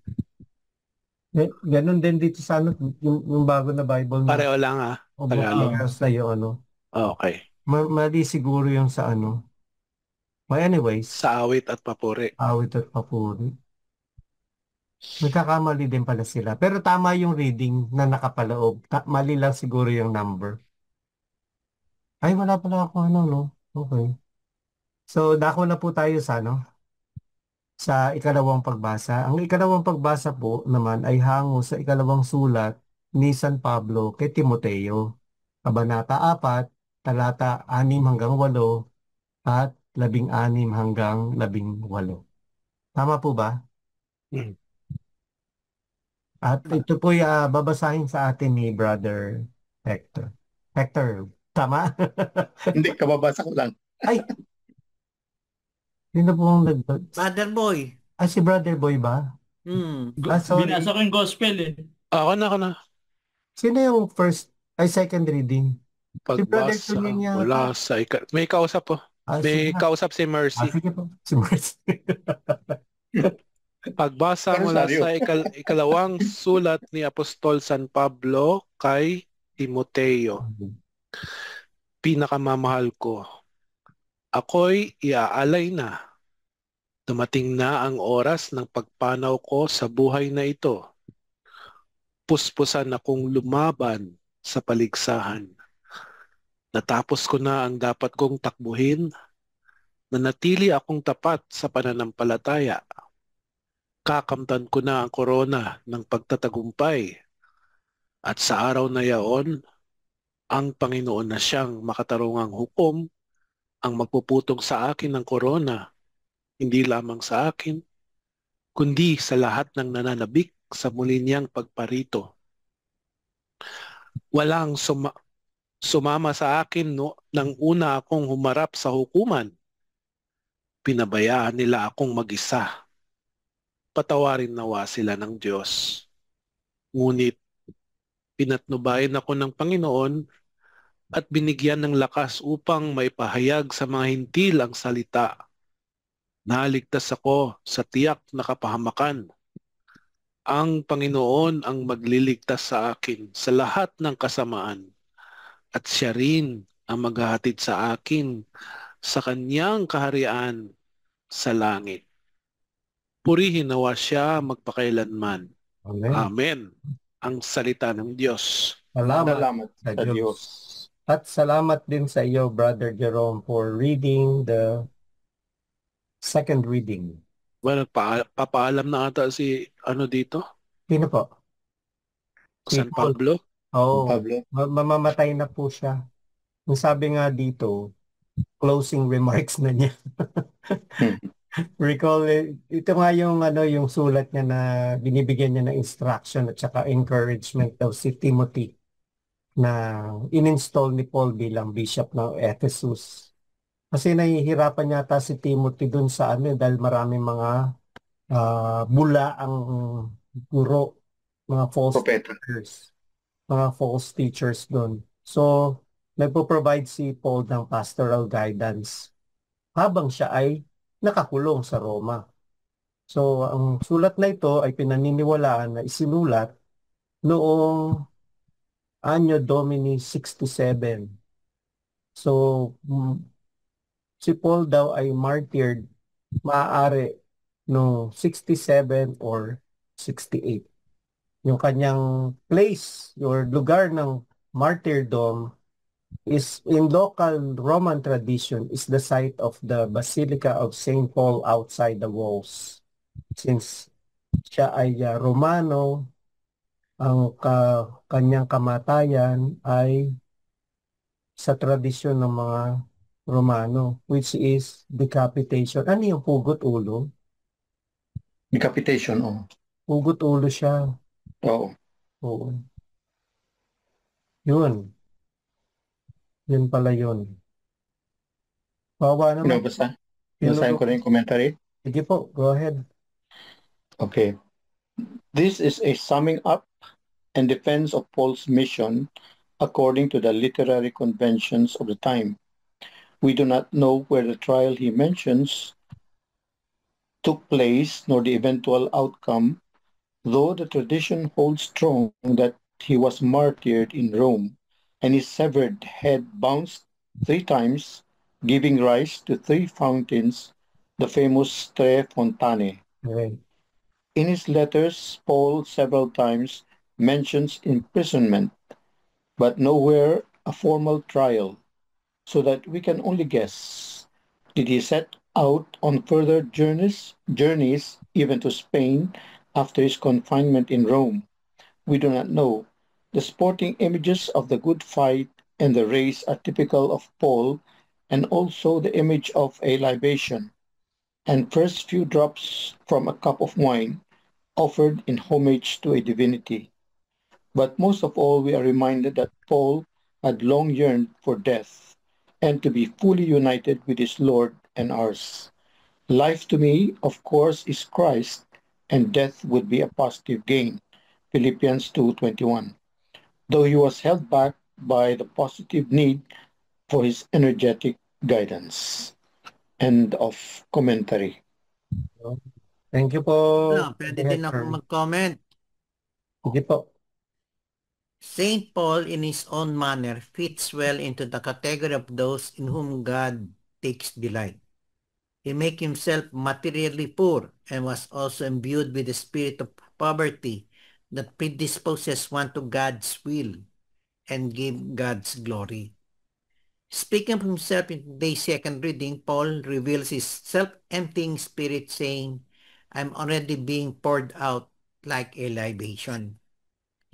Ganun din dito sa yung bago na Bible na. Pareho lang O Tagalog. basta yung Okay. Mali siguro yung sa Well, anyways, Sa awit at papuri. awit at papuri. Nagkakamali din pala sila. Pero tama yung reading na nakapaloob. Mali lang siguro yung number. Ay, wala pala ako no? Okay. So, dako na po tayo sa ikalawang pagbasa. Ang ikalawang pagbasa po naman ay hango sa ikalawang sulat ni San Pablo kay Timoteo. Kabanata 4, talata 6 hanggang 8 at 16 hanggang 18. Tama po ba? Hmm. At ito po babasahin sa atin ni Brother Hector. Hector, tama? Hindi, kababasa ko lang. Ay! Sino po ang Brother Boy. si Brother Boy ba? Sorry. Binasa ko yung gospel eh. Ako na. Sino yung second reading? Brother Pagbasa Tunin niya. mula sa may kausap po. May Sige. kausap si Mercy. Sige po. Si Mercy. Pagbasa mula Rosario. sa ikalawang sulat ni Apostol San Pablo kay Timoteo. Pinakamamahal ko, ako'y iaalay na. Dumating na ang oras ng pagpanaw ko sa buhay na ito. Puspusan akong lumaban sa paligsahan. Natapos ko na ang dapat kong takbuhin. Nanatili akong tapat sa pananampalataya. Kakamtan ko na ang korona ng pagtatagumpay. At sa araw na yaon, ang Panginoon na siyang makatarungang hukom ang magpuputong sa akin ng korona, hindi lamang sa akin, kundi sa lahat ng nananabik sa muli niyang pagparito. Walang sumama sa akin nang una akong humarap sa hukuman. Pinabayaan nila akong mag-isa. Patawarin nawa sila ng Diyos. Ngunit pinatnubayan ako ng Panginoon at binigyan ng lakas upang maipahayag sa mga hintil ang salita. Naligtas ako sa tiyak na kapahamakan. Ang Panginoon ang magliligtas sa akin sa lahat ng kasamaan at siya rin ang maghahatid sa akin sa kanyang kaharian sa langit. Purihin nawa siya magpakailanman. Amen. Amen. Ang salita ng Diyos. Salamat sa Diyos. At salamat din sa iyo, Brother Jerome, for reading the second reading. Well, papaalam na ata si dito? Sino po? San Pablo? Oo. Pablo. Mamamatay na po siya. Ang sabi nga dito, closing remarks na niya. Recall, ito nga yung sulat niya na binibigyan niya ng instruction at saka encouragement daw si Timothy na in-install ni Paul bilang bishop ng Ephesus. Kasi nahihirapan yata si Timothy dun sa dahil maraming mga bula ang guro, mga false Propeta. teachers. Mga false teachers dun. So, nagpo-provide si Paul ng pastoral guidance habang siya ay nakakulong sa Roma. So, ang sulat na ito ay pinaniniwalaan na isinulat noong Anno Domini 67. So, si Paul daw ay martyred maaari no 67 or 68. Yung kanyang place, your lugar ng martyrdom is in local Roman tradition is the site of the Basilica of St. Paul outside the walls. Since siya ay Romano, ang kanyang kamatayan ay sa tradisyon ng mga Romano, which is decapitation. Ano yung pugot ulo? Decapitation, oh. Pugot ulo siya. Oo. Oo. Yun. Yun pala yun. Bawa naman. Basahin ko rin yung commentary. Sige po, go ahead. Okay. This is a summing up and defense of Paul's mission according to the literary conventions of the time. We do not know where the trial he mentions took place nor the eventual outcome, though the tradition holds strong that he was martyred in Rome and his severed head bounced 3 times, giving rise to 3 fountains, the famous Tre Fontane. Okay. In his letters, Paul several times mentions imprisonment, but nowhere a formal trial, so that we can only guess. Did he set out on further journeys, even to Spain, after his confinement in Rome? We do not know. The sporting images of the good fight and the race are typical of Paul, and also the image of a libation, and first few drops from a cup of wine offered in homage to a divinity. But most of all, we are reminded that Paul had long yearned for death and to be fully united with his Lord and ours. Life to me, of course, is Christ, and death would be a positive gain. Philippians 2:21. Though he was held back by the positive need for his energetic guidance. End of commentary. Thank you po. Pwede din ako mag-comment. Sige po. Saint Paul, in his own manner, fits well into the category of those in whom God takes delight. He made himself materially poor and was also imbued with the spirit of poverty that predisposes one to God's will and give God's glory. Speaking of himself in today's second reading, Paul reveals his self-emptying spirit, saying, I'm already being poured out like a libation.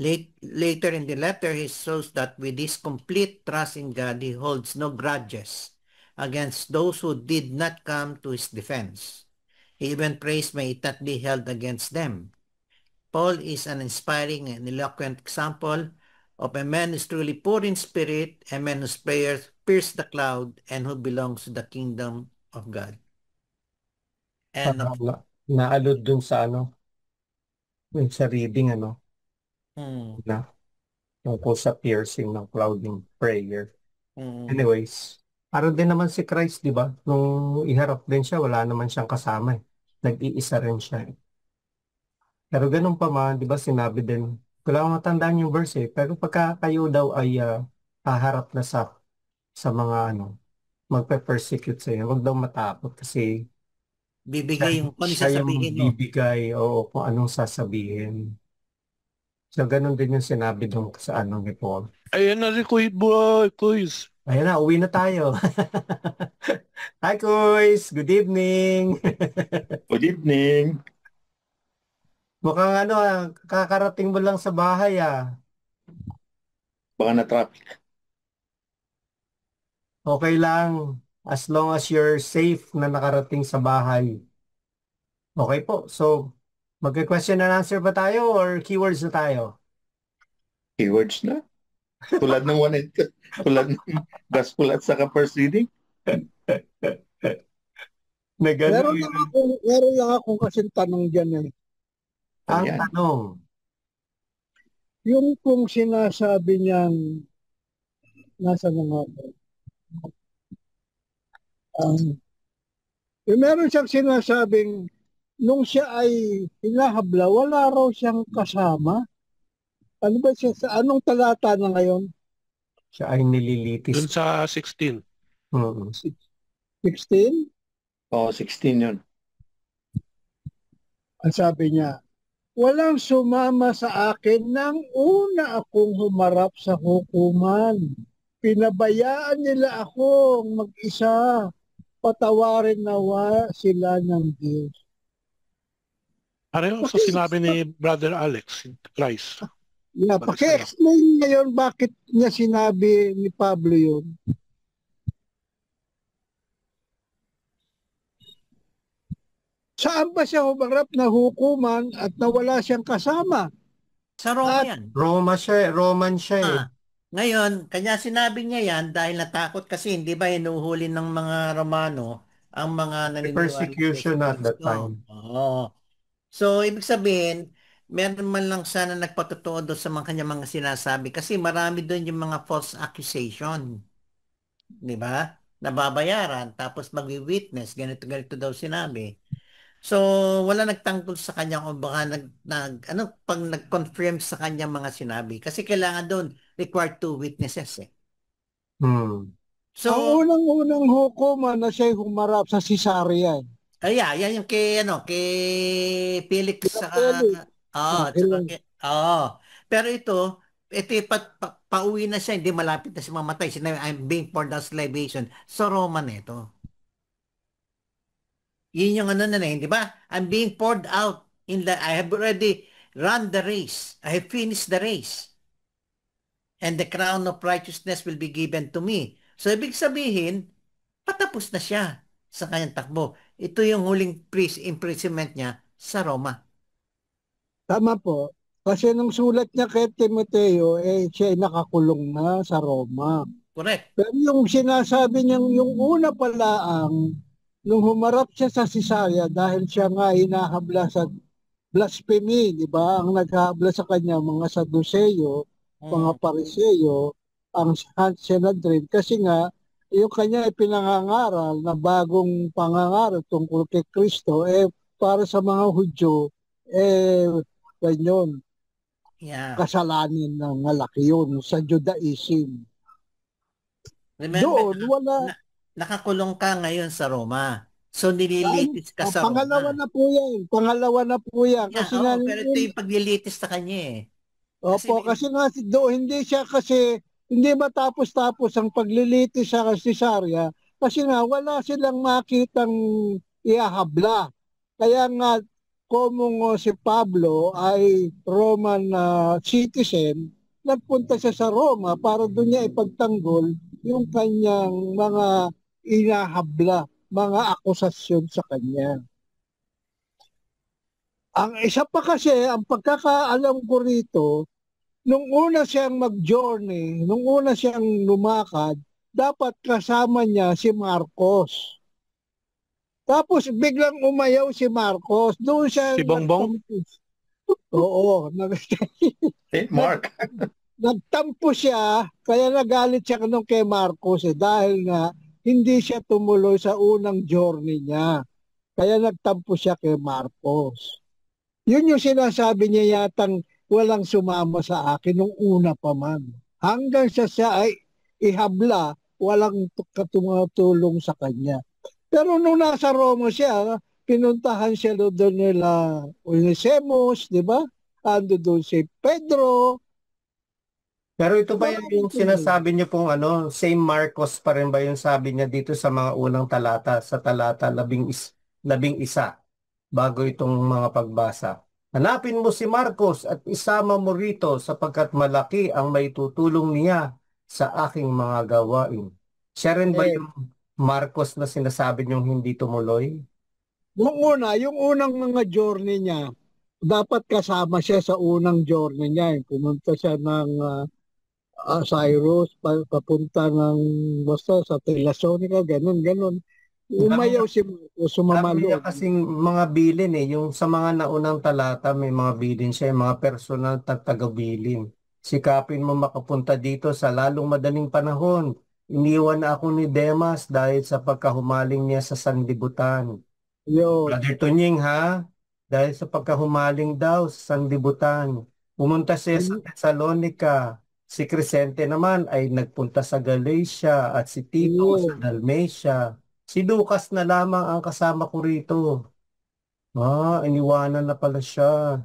Later in the letter, he shows that with his complete trust in God, he holds no grudges against those who did not come to his defense. He even prays may it not be held against them. Paul is an inspiring and eloquent example of a man who is truly poor in spirit, a man whose prayers pierce the cloud, and who belongs to the kingdom of God. And Naalod dun sa sa reading, na tungkol sa piercing ng cloud ng prayer. Anyways, parang din naman si Christ, di ba? Nung iharap din siya, wala naman siyang kasama. Nag-iisa rin siya. Pero ganun pa man, di ba, sinabi din, wala akong matandaan yung verse pero pagka kayo daw ay haharap na sa mga magpe-persecute sa iyo, huwag daw matakot kasi bibigay yung siya yung bibigay o kung anong sasabihin. So, ganun din yung sinabi doon sa ni Paul. Ayan na si Kuya Kuys. Ayan na, uwi na tayo. Hi, Kuys! Good evening! Good evening! Mukhang kakarating mo lang sa bahay Baka na-traffic. Okay lang. As long as you're safe na nakarating sa bahay. Okay po. So, magka-question and answer ba tayo or keywords na tayo? Keywords na? Tulad ng tulad ng gospel at saka first reading? Meron lang akong kasing tanong dyan . Ang tanong? Yung kung sinasabi niyang nasa nga ako. Meron siyang sinasabing nung siya ay hinahabla, wala raw siyang kasama. Ano ba siya? Anong talata na ngayon? Siya ay nililitis. Dun sa 16. 16? Oo, 16 yun. Ang sabi niya, walang sumama sa akin nang una akong humarap sa hukuman. Pinabayaan nila akong mag-isa. Patawarin nawa sila ng Diyos. Pareho sa sinabi ni Brother Alex, Christ. Yeah, paki-explain ngayon bakit niya sinabi ni Pablo yun. Saan ba siya humarap na hukuman at nawala siyang kasama? Sa Roma yan. Roman siya . Ngayon, kanya sinabi niya yan dahil natakot kasi hindi ba hinuhuli ng mga Romano ang mga naniniwala. Persecution at that time. So, ibig sabihin, meron man lang sana nagpatotoo doon sa kanyang mga sinasabi kasi marami doon yung mga false accusation. Di ba? Nababayaran, tapos magwi-witness, ganito daw sinabi. So, wala nagtanggol sa kanya kung baka pag nag-confirm sa kanya mga sinabi. Kasi kailangan doon, required 2 witnesses . So, ang unang-unang hukuman na siya humarap sa Caesarea. Yan yung kay Felix pero ito pauwi na siya, hindi malapit na siya mamatay. Sinabi, I'm being poured out libation. So, Roman ito. Yun yung di ba? I'm being poured out I have already run the race. I have finished the race. And the crown of righteousness will be given to me. So, ibig sabihin, patapos na siya sa kanyang takbo. Ito yung huling imprisonment niya sa Roma. Tama po. Kasi nung sulat niya kay Timoteo, siya ay nakakulong na sa Roma. Correct. Pero yung sinasabi niyang yung una pala nung humarap siya sa Caesarea dahil siya nga hinahabla sa blasphemy, di ba? Ang naghahabla sa kanya mga Saduceo, mga Pariseo, ang Sanhedrin kasi nga yung kanya ipinangangaral na bagong pangangaral tungkol kay Kristo para sa mga Hudyo ganyan Yeah. kasalanan ng malaki yun sa Judaism. Remember, Doon wala. nakakulong ka ngayon sa Roma. So, nililitis ka sa Pangalawa Roma. na po yan. Pangalawa na po yan. Yeah, Kasi nga, pero ito yung paglilitis sa kanya eh. opo, kasi nga hindi siya kasi hindi matapos-tapos ang paglilitis sa Cesarea kasi nga wala silang makitang ihahabla. Kaya nga kung si Pablo ay Roman citizen, nagpunta siya sa Roma para doon niya ipagtanggol yung kanyang mga inahabla, mga akusasyon sa kanya. Ang isa pa kasi, ang pagkakaalam ko rito, nung una siyang mag-journey, nung una siyang lumakad, dapat kasama niya si Marcos. Tapos biglang umayaw si Marcos. Doon siya Si Bongbong? Oo. Mark. Nagtampo siya, kaya nagalit siya nung kay Marcos dahil nga hindi siya tumuloy sa unang journey niya. Kaya nagtampo siya kay Marcos. Yun yung sinasabi niya yatang walang sumama sa akin nung una pa man. Hanggang siya ay ihabla, walang tumutulong sa kanya. Pero nung nasa Roma siya, pinuntahan siya doon nila Onesimus, di ba? Ando doon si Pedro. Pero ito ba yung sinasabi niyo pong same Marcos pa rin ba yung sabi niya dito sa mga unang talata, sa talata 11, bago itong mga pagbasa? Hanapin mo si Marcos at isama mo rito sapagkat malaki ang maitutulong niya sa aking mga gawain. Siya rin ba yung Marcos na sinasabi niyong hindi tumuloy? Yung unang mga journey niya, dapat kasama siya sa unang journey niya. Pumunta siya ng Cyrus, papunta ng basta sa Thessalonica, ganun. Umayaw si Marcos, Sabi niya sumamalo. kasing mga bilin yung sa mga naunang talata may mga bilin siya, yung mga personal taga-bilin. Sikapin mo makapunta dito sa lalong madaling panahon. Iniwan na ako ni Demas dahil sa pagkahumaling niya sa sanlibutan. Yun. Brother Tunying ha, dahil sa pagkahumaling daw sa sanlibutan. Pumunta siya sa Thessalonica. Si Crescente naman ay nagpunta sa Galatia at si Tito sa Dalmatia. Si Lucas na lamang ang kasama ko rito. Iniwanan na pala siya.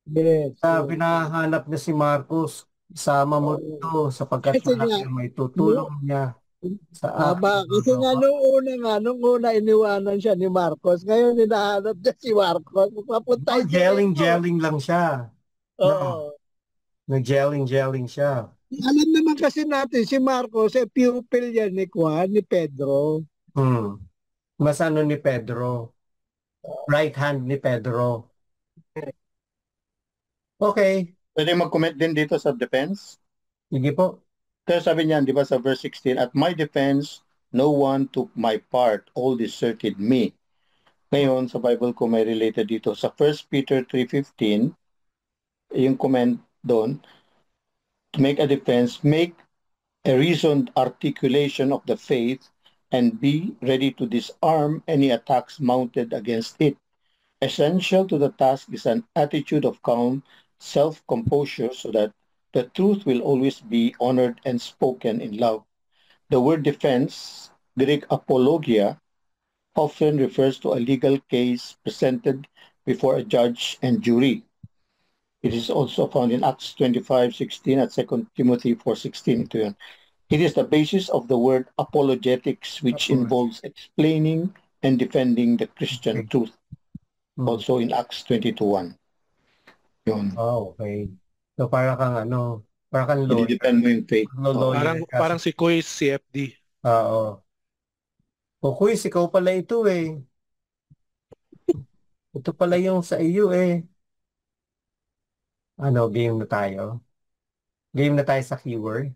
Yes. Pinahanap niya si Marcos. Isama mo rito sapagkat malaki ang may tutulong niya sa akin. Kasi nga nung una iniwanan siya ni Marcos, ngayon hinahanap niya si Marcos. Papunta Gelling lang siya. Oo. Nag-gelling siya. Alam naman kasi natin si Marcos pupil yan ni Pedro. Mas ni Pedro. Right hand ni Pedro. Okay. Pwede mag-comment din dito sa defense? Sige po. Kaya sabi niyan, di ba sa verse 16, at my defense, no one took my part, all deserted me. Ngayon, sa Bible ko may related dito. Sa 1 Peter 3:15, yung comment doon, to make a defense, make a reasoned articulation of the faith and be ready to disarm any attacks mounted against it. Essential to the task is an attitude of calm self-composure so that the truth will always be honored and spoken in love. The word defense, Greek apologia, often refers to a legal case presented before a judge and jury. It is also found in Acts 25:16 at 2 Timothy 4:16. Ito yun. It is the basis of the word apologetics, which involves explaining and defending the Christian truth. Also in Acts 22:1. Yun. Okay. So para kang lawyer. I-defend mo yung faith. Parang si Quiz, CFD. Oo. O Quiz, ikaw pala ito eh. Ito pala yung sa iyo eh. Game na tayo? Game na tayo sa keyword?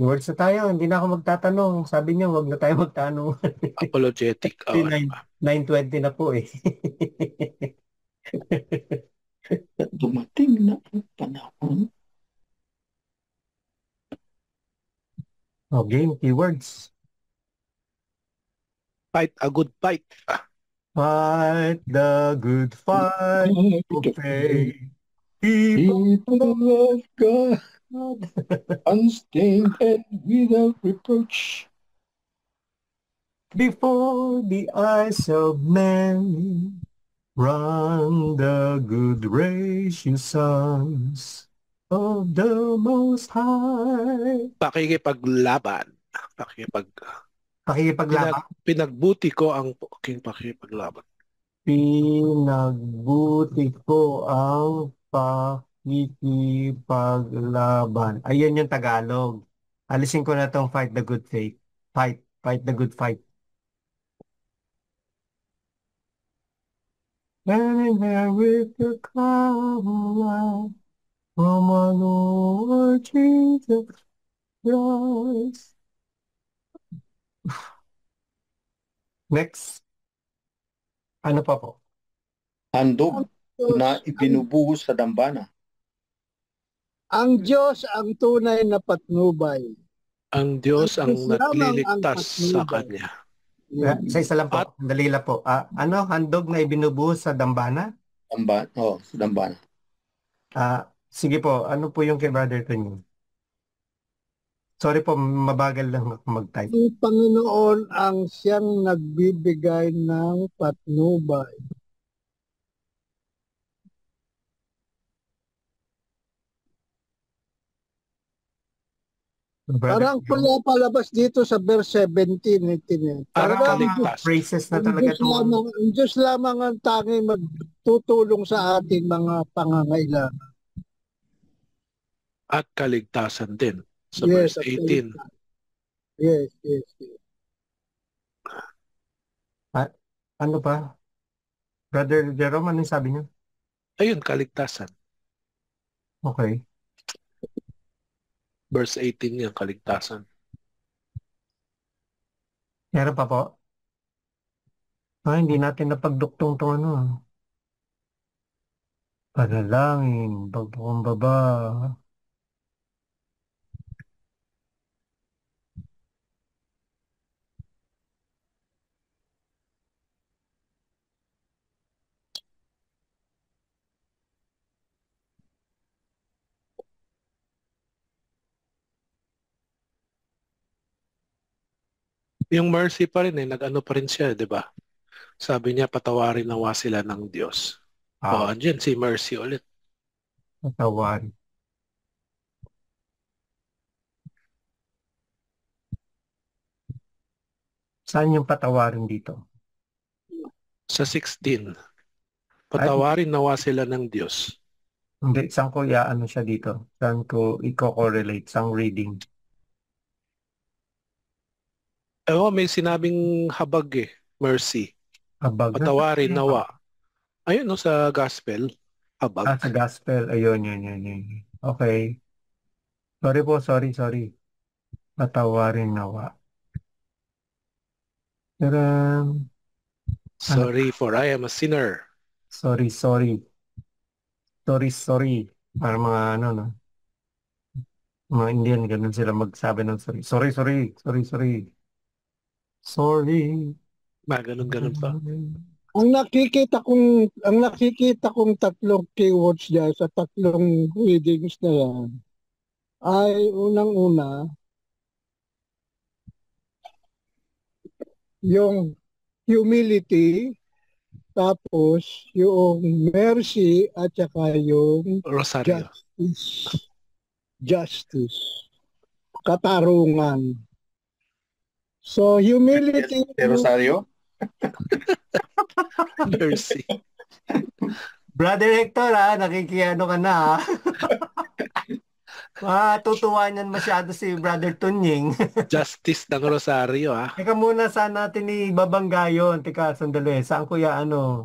Words na tayo, hindi na ako magtatanong. Sabi niyo, wag na tayo magtanong. Apologetic. 9:20 na po eh. Dumating na ang game, keywords. Fight a good fight. Fight the good fight of faith. People People of God, of unstained and without reproach. before the eyes of men, run the good race, you sons of the Most High. Pakikipaglaban. Pakikipaglaban. Pinagbuti ko ang aking pakikipaglaban. Pinagbuti ko ang pakikipaglaban. Ayun yung Tagalog. Alisin ko na tong fight the good faith. Fight the good fight. And inherit the crown from our Lord Jesus Christ. Next. Ano pa po? Handog na ibinubuhos sa dambana. Ang Diyos ang tunay na patnubay. Ang Diyos ang Diyos lamang ang nagliligtas sa patnubay. Kanya. Isa lang po. Dali lang po. Ano? Handog na ibinubuhos sa dambana? Sa dambana. Sige po. Ano po yung kay Brother Tonyo? Sorry po, mabagal lang ako mag-type. Ang Panginoon ang siyang nagbibigay ng patnubay. Parang palabas dito sa verse 17, 18. Parang Parang kaligtas. Phrases na ang talaga Diyos lamang, ang Diyos lamang ang tanging magtutulong sa ating mga pangangailangan. At kaligtasan din. Sa Yes, verse 18. Yes. Ano pa? Brother Jerome, ano yung sabi niyo? Ayun, kaligtasan. Okay. Verse 18 yung kaligtasan. Meron pa po? Hindi natin napagduktong itong ano. Panalangin, pagpakumbaba. Yung mercy pa rin nag-ano pa rin siya, di ba? Sabi niya, patawarin nawa sila ng Diyos. Andyan si mercy ulit. Patawarin. Saan yung patawarin dito? Sa 16, patawarin nawa sila ng Diyos. Hindi, saan ko ano siya dito? Saan ko i-correlate? Saan reading? May sinabing habag mercy. Habag. Patawarin nawa. Ayun sa gospel, habag. Sa gospel. Ayun, yun. Okay. Sorry po, sorry. Patawarin nawa. Sorry for I am a sinner. Sorry. Para mga no? Mga Indian, ganun sila magsabi ng sorry. Sorry. Ganun pa. Ang nakikita kong tatlong keywords diyan sa tatlong readings na yan ay unang-una yung humility, tapos yung mercy at saka yung Rosario. Justice. Katarungan. So humility. Rosario? Mercy. Brother Hector, nakikiano ka na, tutuwa niyan masyado si Brother Tunying. Justice ng Rosario, Teka muna, saan natin ibabangga yun? Teka, sandali. Saan kuya,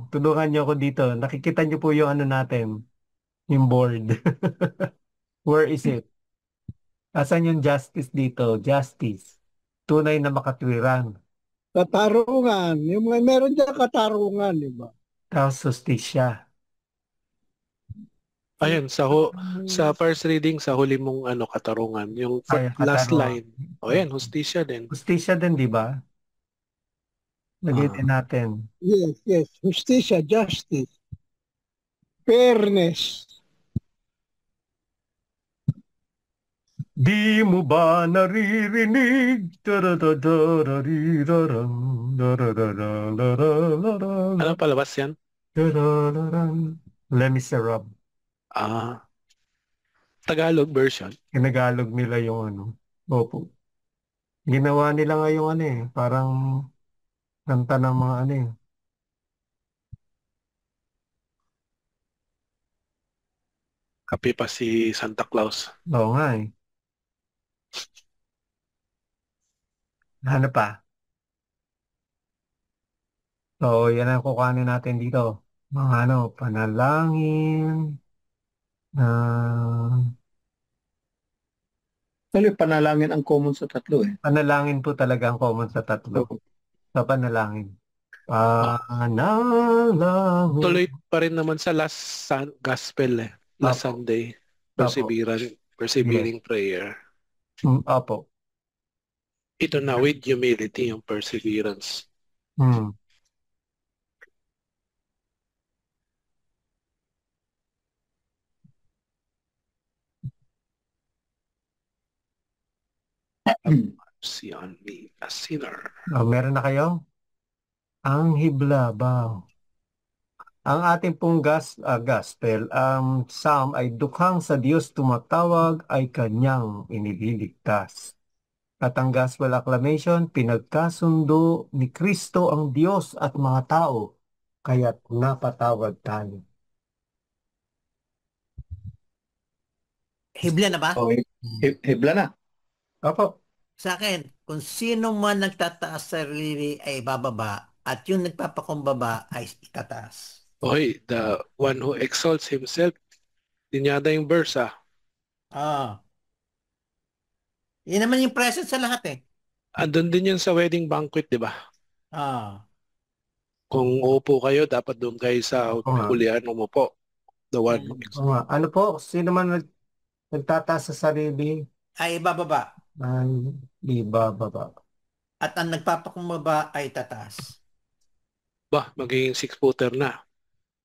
tulungan niyo ako dito. Nakikita niyo po yung natin. Yung board. Where is it? Asan yung justice dito? Justice. Tunay na makatwiran. Katarungan. Meron dyan katarungan, di ba? Tapos justisya. Ayan, sa first reading, sa huli mong katarungan, yung Ay, last katarungan. line. O yan, hustisya din. Justisya din, di ba? Lagay din natin. Yes, yes. Justisya, justice. Fairness. Di mo ba naririnig? Tarararararirarang, dararararararang, Ano palabas yan? darararang. Les Miserables. Ah, Tagalog version. Kinagalog nila yung ano. Opo. Ginawa nila ngayong ano eh. Parang kanta ng mga ano eh. Kape pa si Santa Claus. Oo nga eh. Ano pa? So, yan ang kukuhanin natin dito. Mga ano, panalangin, Actually, panalangin ang common sa tatlo eh. panalangin po talaga ang common sa tatlo. So, Sa panalangin. Ah, Panalangin. tuloy pa rin naman sa gospel eh. Last Opo. Sunday. Opo. Persevering prayer. Opo. Ito na with humility yung perseverance. Hmm. Mercy on me, a sinner. Meron na kayo? Ang hiblabaw. Ang ating pong gospel, psalm ay dukhang sa Diyos tumatawag ay kanyang inililigtas. At ang gospel acclamation, pinagkasundo ni Kristo ang Diyos at mga tao, kaya't napatawag tayo. Hibla na ba? oh, hibla na. Opo. Sa akin, kung sino man nagtataas sa sarili ay bababa at yung nagpapakumbaba ay itataas. Oy, the one who exalts himself. Yun yata yung verse Ah. Yun naman yung present sa lahat eh. Andun din yun sa wedding banquet, di ba? Ah. Kung uupo kayo, dapat doon kayo sa Oo nga. hulihan umupo. The one who Oo nga. Ano po, sino man nagtataas sa sarili Ay bababa. ay ibababa. At ang nagpapakumbaba ay tataas. magiging 6-footer na.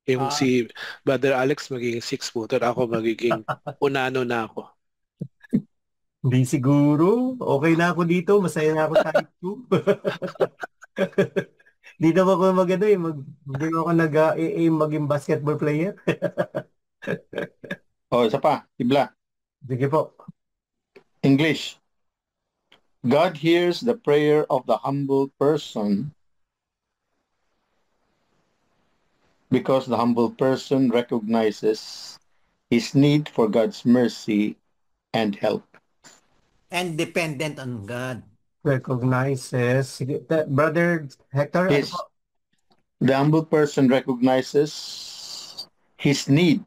Yung Ah. si Brother Alex magiging 6-footer. Ako magiging unano na ako. Hindi siguro. Okay na ako dito. Masaya na ako type 2. Hindi naman ako magano eh. Hindi naman ako nag-aim maging basketball player. Isa pa, hibla. Sige po. English. God hears the prayer of the humble person because the humble person recognizes his need for God's mercy and help. And dependent on God. Recognizes. Sige, Brother Hector, ano His, po? the humble person recognizes his need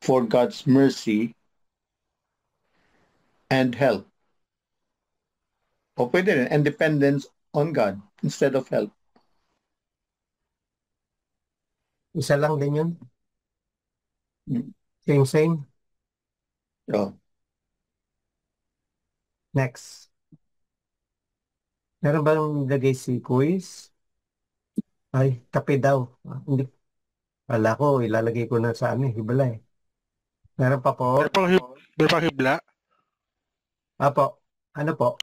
for God's mercy and help. O pwede rin, and dependence on God instead of help. Isa lang din yun. Hmm. Same. Oh. Next. Meron ba nang nilagay si quiz? Ay, kape daw. Hindi. Wala ko, ilalagay ko na sa hibla eh. Meron pa po? May hibla. Apo. Ano po?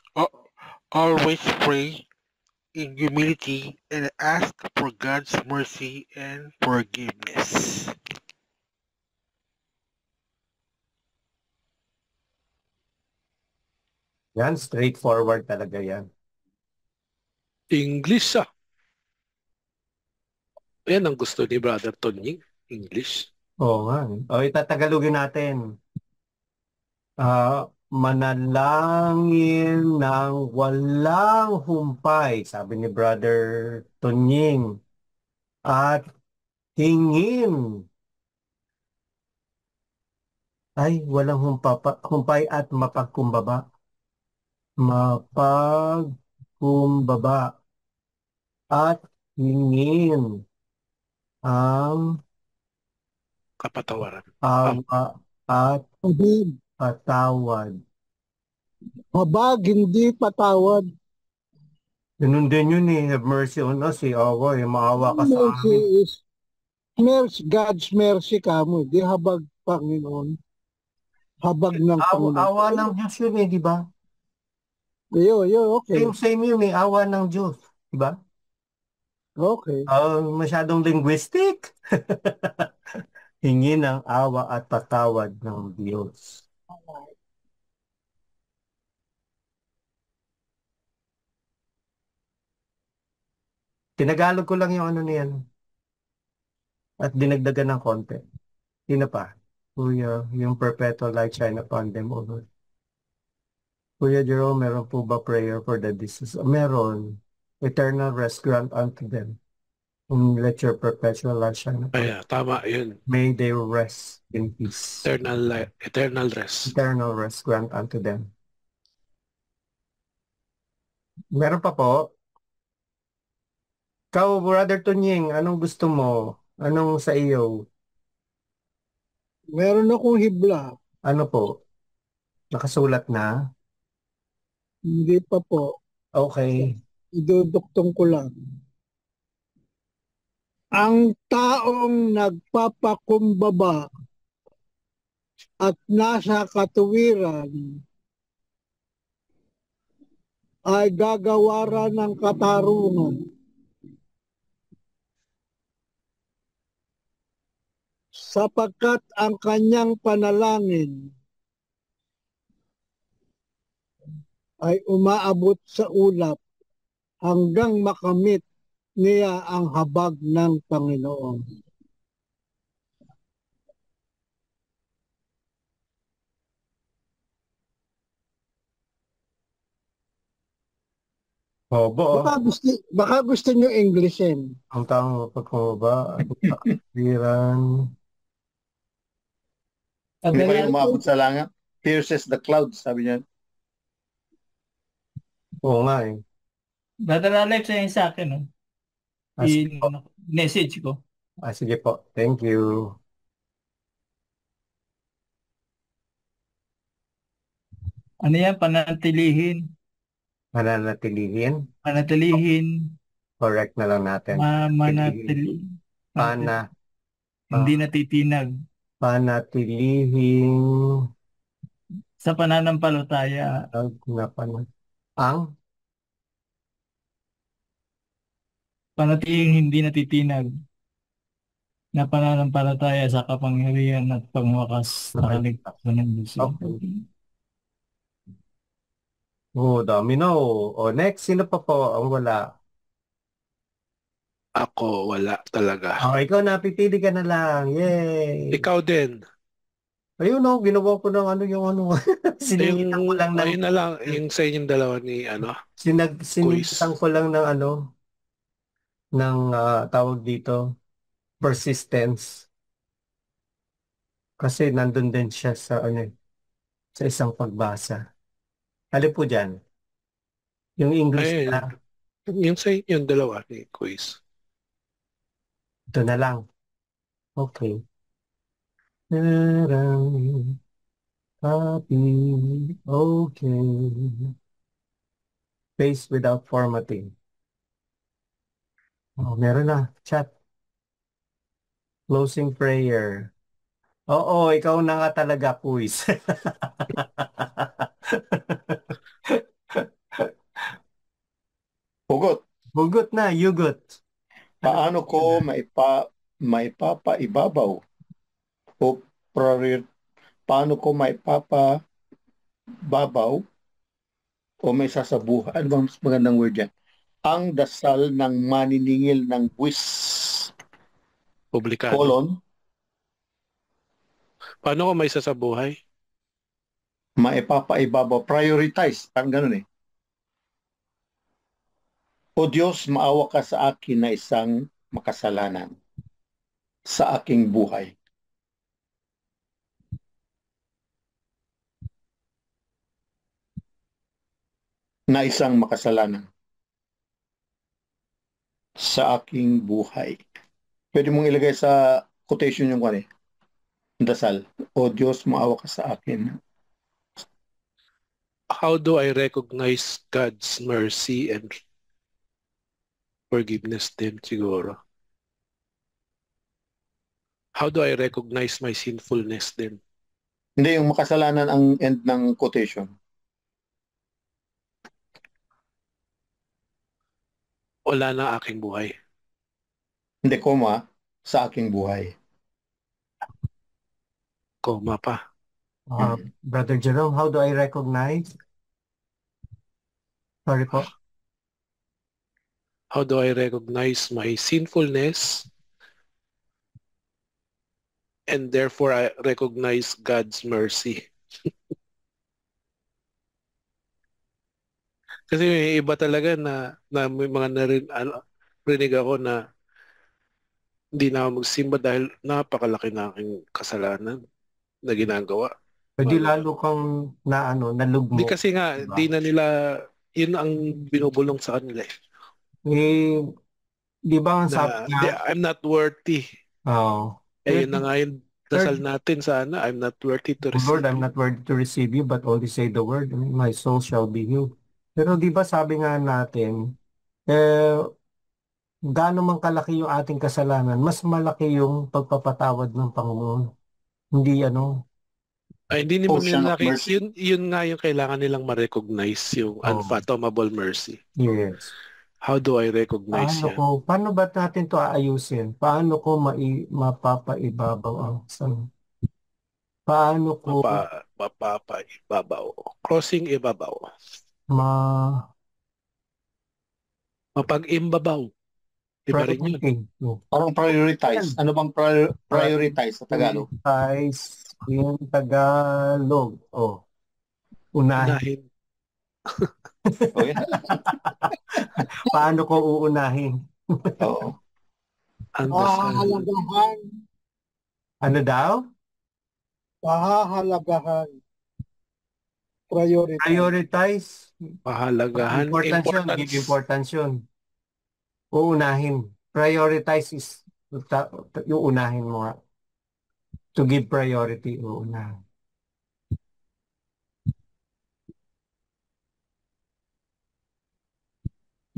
Always pray in humility and ask for God's mercy and forgiveness. Yan, straightforward talaga yan. English Yan ang gusto ni Brother Tonying. English. Oo nga. O, itatagalogin natin. Manalangin ng walang humpay, sabi ni Brother Tonying. At hingin. Ay, walang humpay at mapagkumbaba. Mapagkumbaba. At hingin ang kapatawaran. Awa at Habag, patawad. habag, hindi patawad. Ganun din yun eh. Have mercy on us eh. Awa eh. Maawa ka sa Mercy amin. is mercy, God's mercy kamo. Di habag Panginoon. Habag ng Awa Panginoon. ng Diyos yun eh, di ba? Okay. Same yun eh. Awa ng Diyos. Di ba? Okay. Masyadong linguistic. Hingi ng awa at patawad ng Diyos. Tinagalog ko lang yung ano niyan. At dinagdagan ng konti. Sino pa? Kuya, yung perpetual light shine upon them, O Lord. Kuya Jerome, meron po ba prayer for the deceased? Meron. Eternal rest grant unto them. Let your perpetual light shine upon them. Tama yun. May they rest in peace. Eternal rest. Eternal rest grant unto them. Meron pa po. Ikaw, Brother Tunying, anong gusto mo? Anong sa iyo? Meron akong hibla. Ano po? Nakasulat na? Hindi pa po. Okay. Iduduktong ko lang. Ang taong nagpapakumbaba at nasa katuwiran ay gagawaran ng katarungan. Sapagkat ang kanyang panalangin ay umaabot sa ulap hanggang makamit niya ang habag ng Panginoon. Obo. Baka gusto nyo Englishin. Ang taong pagkumaba at kapiran. Hindi ba yung umabot sa langit? Pierces the clouds, sabi niya. Oo nga eh. Brother Alex, ayun sa akin, no? Sige po. Message ko. Sige po. Thank you. Ano yan? Panatilihin. Mananatilihin. Panatilihin. Correct na lang natin. Manatilihin. Hindi natitinag. Panatilihin. Sa pananampalataya. Ang? Panatiling hindi natitinag na pananampalataya sa kapangyarihan at pangwakas na kaligtasan ng Diyos. Okay. Dami na o. Next, sino pa po ang wala? Ako, wala talaga. Ikaw na, pipili ka na lang. Yay! Ikaw din. Ayun ginawa ko ng Siningitan ko lang ng... Ayun na lang, yung sa inyong dalawa ni Siningitan ko lang ng tawag dito, persistence. Kasi nandun din siya sa sa isang pagbasa. Alin po dyan? Yung English na. Yung sa inyong dalawa ni quiz. Ito na lang. Okay. Happy. Okay. Space without formatting. Meron na. Chat. Closing prayer. Oo, ikaw na nga talaga, quiz. Hugot. Hugot na, yugot. Paano ko maipapaibabaw o paano ko maipapababaw o may sasabuhan? Ano bang mas magandang word yan? Ang dasal ng maniningil ng buwis. Publikado. Colon. Paano ko may sasabuhay? Maipapaibabaw. Prioritize. Parang ganun eh. O Diyos, maawa ka sa akin na isang makasalanan sa aking buhay. Na isang makasalanan sa aking buhay. Pwede mong ilagay sa quotation yung kwan eh. dasal. O Diyos, maawa ka sa akin. How do I recognize God's mercy and forgiveness din siguro? How do I recognize my sinfulness din? Hindi, yung makasalanan ang end ng quotation. Wala na aking buhay. Hindi, koma, sa aking buhay. Koma pa. Brother Jerome, how do I recognize? Sorry po. How do I recognize my sinfulness and therefore I recognize God's mercy? Kasi may iba talaga na may mga narinig ako na hindi na ako magsimba dahil napakalaki na aking kasalanan na ginagawa. Pwede lalo kang nalugmok. Hindi kasi nga, diba? di na nila, yun ang binubulong sa kanila eh. Di ba ang sabi nga? I'm not worthy. Oh. Yun na nga yung dasal natin sana, I'm not worthy to receive. Lord, I'm not worthy to receive you, but only say the word, and my soul shall be healed. Pero di ba sabi nga natin, gaano man kalaki yung ating kasalanan, mas malaki yung pagpapatawad ng Panginoon. Hindi Ay, hindi naman Ocean nila of mercy. yun nga yung kailangan nilang ma-recognize, yung unfathomable mercy. Yes. How do I recognize yan? Paano ba natin to aayusin? Paano ko mapapaibabaw ang san? Paano ko Mapapaibabaw. Crossing ibabaw. ma Mapag-imbabaw. Iba rin yun. Parang prioritize. Ano bang prioritize sa Tagalog? Prioritize in Tagalog. Unahin. O, yan. Paano ko uunahin? Oo. Ang dasal. Pahahalagahan. Ano daw? Pahahalagahan. Prioritize. Pahalagahan. Give importance yun. Uunahin. Prioritize is yung unahin mo nga. To give priority, uunahin.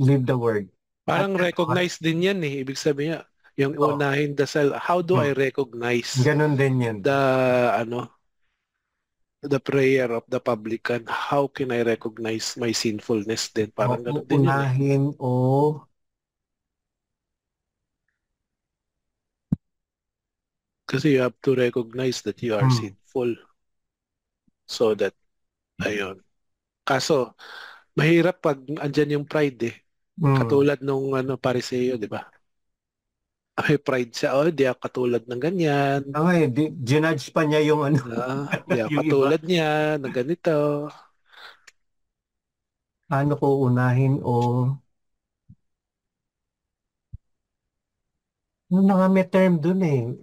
Live the word. Parang recognize din yan eh. Ibig sabihin yung unahin dasal. How do I recognize Ganun din yan. the prayer of the publican? How can I recognize my sinfulness din? Parang ganun din yun eh. Unahin Kasi you have to recognize that you are sinful. So that, ayun. Kaso, mahirap pag andyan yung pride eh. Katulad nung Pariseo, di ba? May pride siya, di ako katulad ng ganyan. Ginudge pa niya yung Di ako katulad niya, ng ganito. Paano ko unahin may term dun eh.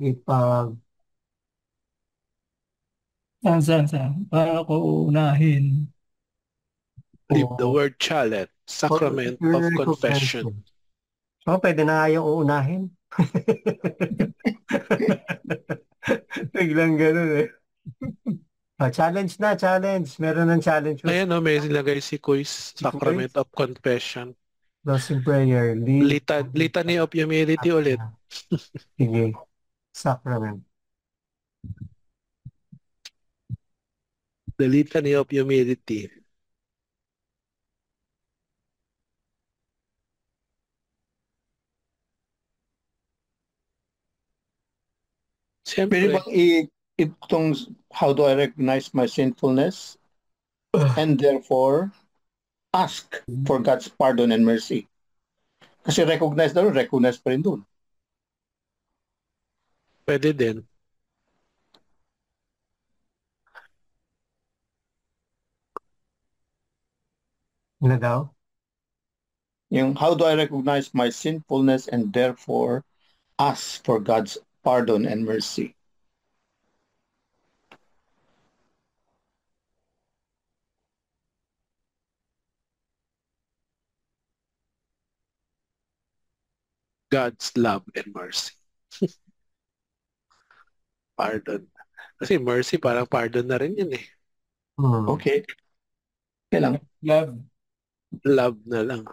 Saan? Paano ko unahin? Live the word challenge, sacrament of confession. Pwede na nga yung uunahin. Biglang ganun eh. Challenge. Meron ng challenge. Ayan may nilagay si Kuis, sacrament of confession. Closing prayer. Litany of humility ulit. Sige. Sacrament. The litany of humility. Pwede bang itong how do I recognize my sinfulness and therefore ask for God's pardon and mercy? Kasi recognize pa rin doon. Pwede din. Ano daw? Yung how do I recognize my sinfulness and therefore ask for God's pardon and mercy? God's love and mercy. Pardon. Kasi mercy parang pardon na rin yun eh. Okay. Okay lang. Love. Love na lang.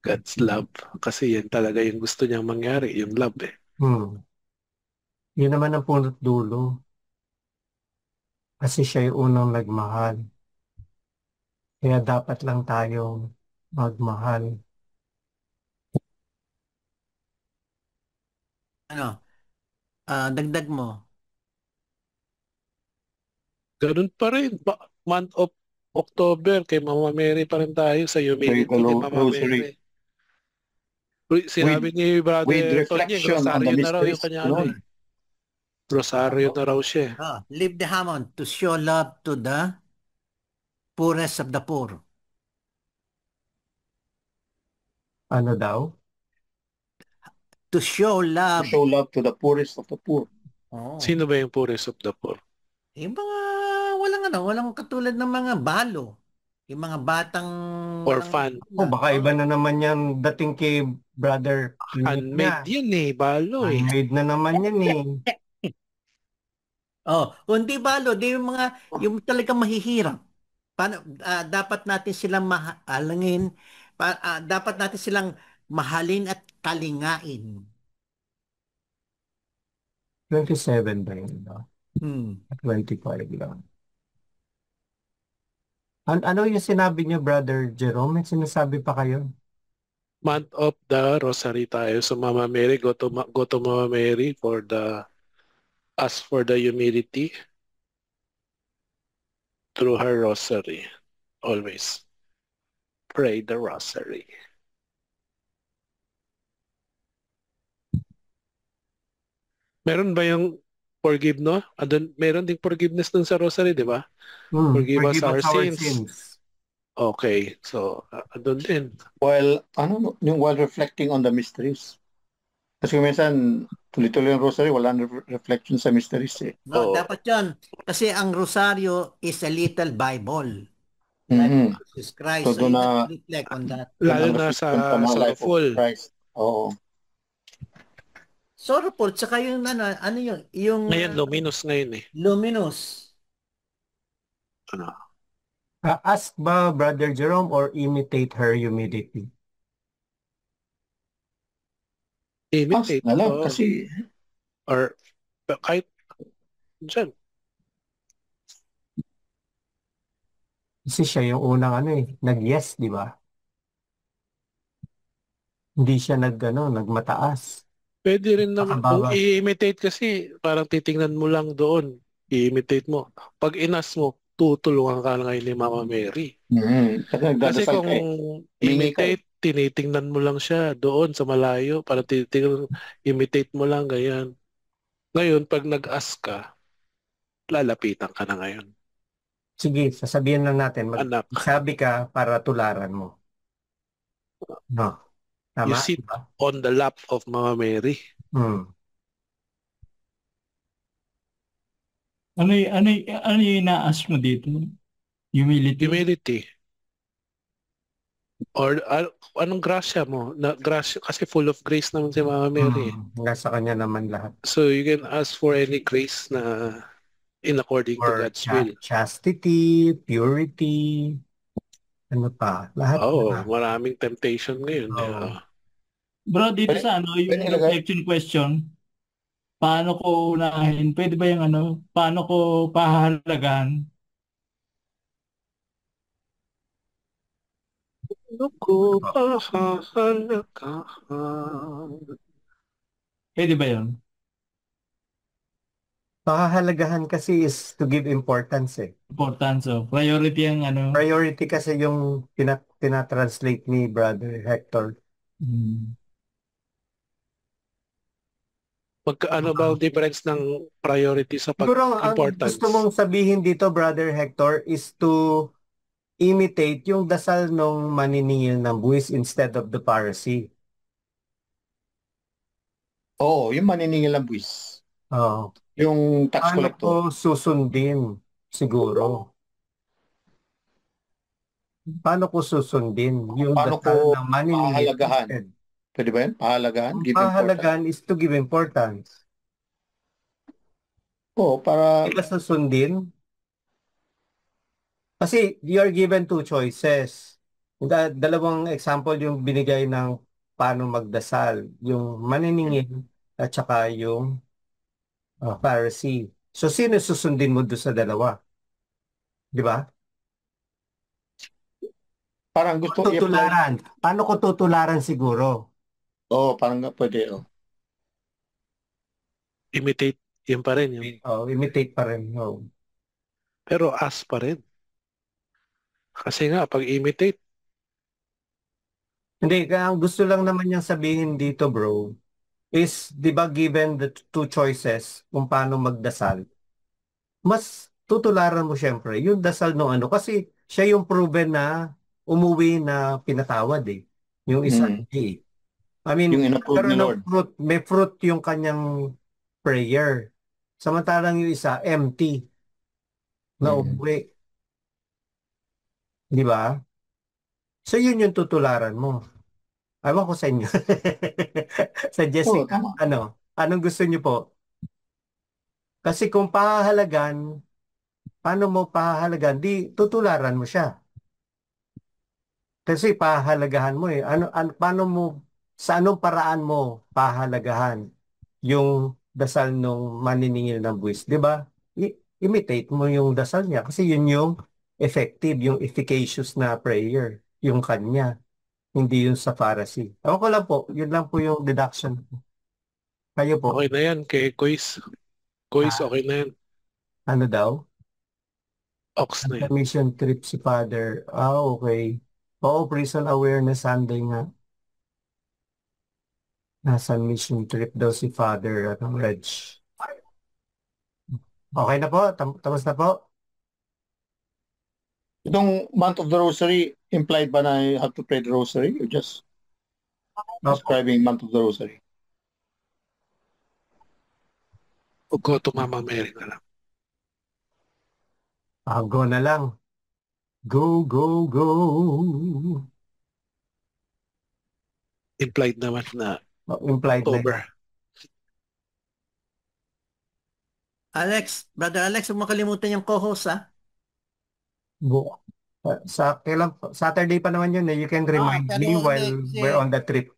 God's love. Kasi yan talaga yung gusto niyang mangyari, yung love eh. Yun naman ang punot dulo. Kasi siya yung unang nagmahal. Kaya dapat lang tayong magmahal. Ano? Dagdag mo. Ganun pa rin. Month of October, kay Mama Mary pa rin tayo sa humility kay Mama Rosary. Mary. Sinabi ni With Brother Tony, reflection on the Rosario na raw yung mysteries, kanya ano eh. Rosario na raw siya. Leave the Hammond to show love to the poorest of the poor. Ano daw? To show love. To show love to the poorest of the poor. Oh. Sino ba yung poorest of the poor? Yung mga walang katulad ng mga balo. Yung mga batang Orphan. Baka iba na naman yan dating kay Brother Handmade yan eh, balo eh. Handmade na naman yan eh. Hindi balo, di yung talagang mahihirap. Dapat natin silang mahalangin, dapat natin silang mahalin at kalingain. 27 ba yun? 25 lang. Ano yung sinabi niyo, Brother Jerome? May sinasabi pa kayo? Month of the Rosary tayo. So Mama Mary, go to Mama Mary for ask for the humility through her Rosary. Always pray the Rosary. Meron ba yung forgive, no? Meron ding forgiveness dun sa Rosary, di ba? Forgive us our sins. Okay, so andun din. While reflecting on the mysteries. Kasi minsan, tuloy-tuloy yung rosary, wala na reflection sa mysteries eh. No, dapat yun. Kasi ang rosaryo is a little Bible. Jesus Christ. So, na, reflect on that. Lalo na sa sorrowful. Oo. Sorrowful, tsaka yung yung Ngayon, luminous ngayon eh. Luminous. Ask ba, Brother Jerome, or imitate her humility? Imitate. Na lang, kasi... Or kahit dyan. Kasi siya yung unang nag-yes, di ba? Hindi siya nagmataas. Pwede rin naman. Kung i-imitate kasi, parang titingnan mo lang doon. I-imitate mo. Pag inas mo, tutulungan ka ngayon ni Mama Mary. Kasi kung imitate, tinitingnan mo lang siya doon sa malayo. Parang imitate mo lang, ganyan. Ngayon, pag nag-ask ka, lalapitan ka na ngayon. Sige, sasabihin lang natin. Sabi ka para tularan mo. No. Tama? You sit on the lap of Mama Mary. Ano yung ina-ask mo dito? Humility? Humility. Or anong grasya mo? Grasya, kasi full of grace naman si Mama Mary. Nasa kanya naman lahat. So you can ask for any grace na in according to God's will. Chastity, purity, ano pa? Lahat. Maraming temptation ngayon. Bro, dito sa yung reflection question, paano ko unahin? Pwede ba yung paano ko pahalagahan? Paano ko pahalagahan? Pwede ba yun? Pahahalagahan kasi is to give importance eh. Importance, priority ang Priority kasi yung tinatranslate ni Brother Hector. Ano ba ang difference ng priority sa Siguro pag-importance? ang gusto mong sabihin dito, Brother Hector, is to imitate yung dasal ng maniningil ng buwis instead of the Pharisee. Yung maniningil ng buwis. Yung tax collector. Paano ko susundin, siguro? Paano ko susundin yung dasal ng maniningil? Pahalagahan? Pwede ba yun? Pahalagahan? Pahalagahan is to give importance. Oo, para Hindi ka susundin. Kasi you're given two choices. Dalawang example yung binigay ng paano magdasal. Yung maniningil at saka yung Pharisee. So, sino susundin mo doon sa dalawa? Di ba? parang gusto i-apply. Tutularan. Paano ko tutularan siguro? Oo, parang nga pwede. Oh. Imitate, yun pa rin. Yung, Imitate pa rin. pero as pa rin. Kasi nga, pag imitate, Hindi, kaya ang gusto lang naman niyang sabihin dito, bro, is, di ba, given the two choices kung paano magdasal, mas tutularan mo syempre yung dasal no ano. Kasi siya yung proven na umuwi na pinatawad eh. Yung isa Mm. hindi. I mean, Yung in-approve pero ni ng Lord. fruit, may fruit yung kanyang prayer. Samantalang yung isa, empty na Mm. umuwi. Di ba? So yun yung tutularan mo. Ewan ko sa inyo. Sa Oo, Jessica, tama. anong gusto niyo po? Kasi kung pahahalagan, paano mo pahahalagan? Di tutularan mo siya. Kasi pahalagahan mo eh. Paano mo, sa anong paraan mo pahalagahan yung dasal nung maniningil ng buwis? Di ba? Imitate mo yung dasal niya kasi yun yung effective, yung efficacious na prayer, yung kanya, hindi yung sa Pharisee. Ako ko lang po, yun lang po yung deduction. Kayo po, okay na yan kay Quiz. Quiz, ah, okay na yan. ano daw? Ox na yan. Mission trip si Father. Okay. Oo, Prison Awareness Sunday nga. Nasa mission trip daw si Father, Reg. Okay na po? Tapos na po? Itong month of the rosary, implied ba na you have to pray the rosary or just Opo. describing month of the rosary? O go to Mama Mary na lang. Go na lang. Go, go, go. Implied naman na Implied na October. yun. Alex, Brother Alex, huwag mo kalimutan yung co-host, ha? Kailan, Saturday pa naman yun eh. You can remind pero me hindi, while kasi we're on the trip.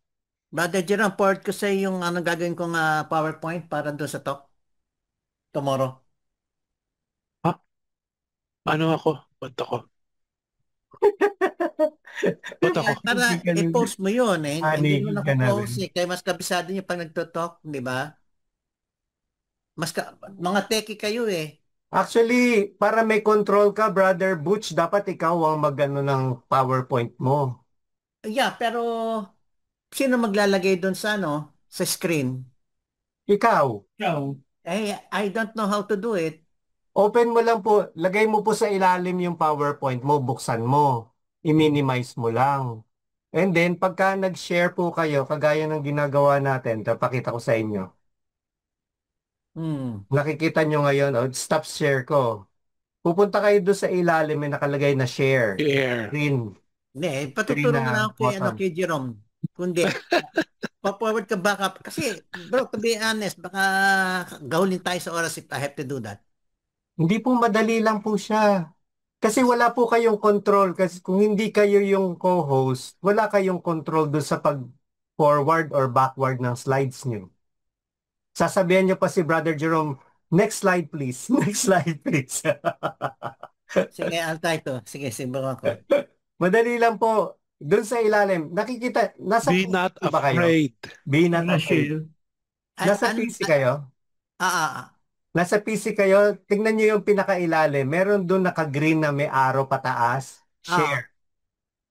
Brother Jerome, forward ko sa yung gagawin kong PowerPoint para doon sa talk tomorrow. Ano ako? Ba't ako? Ba't ako? Para i-post mo yun eh. Hindi mo Anigin ka nako-post namin. eh. Kaya mas kabisado niyo pag nagto-talk, di ba? Mga techie kayo eh. Actually, para may control ka, Brother Butch, dapat ikaw ang magano ng PowerPoint mo. Yeah, pero sino maglalagay doon sa sa screen? Ikaw. I don't know how to do it. Open mo lang po, lagay mo po sa ilalim yung PowerPoint mo, buksan mo, i-minimize mo lang. And then, pagka nag-share po kayo, kagaya ng ginagawa natin, pakita ko sa inyo. Nakikita nyo ngayon, stop share ko. Pupunta kayo doon sa ilalim, may nakalagay na share. Share. Green. Hindi, patuturo mo na ako button. kay Jerome. Kundi, pa-forward ka backup. Kasi, bro, to be honest, baka gawin tayo sa oras if I have to do that. Hindi po madali lang po siya. Kasi wala po kayong control. Kasi kung hindi kayo yung co-host, wala kayong control doon sa pag-forward or backward ng slides nyo. Sasabihan nyo pa si Brother Jerome, next slide please. Next slide please. Sige, I'll try to. Sige, simulan ko. Madali lang po. Doon sa ilalim, nakikita, nasa Be PC not ba kayo? afraid. Be not afraid. Nasa PC kayo? Nasa PC kayo, tingnan nyo yung pinakailalim. Meron doon naka-green na may arrow pataas. Share.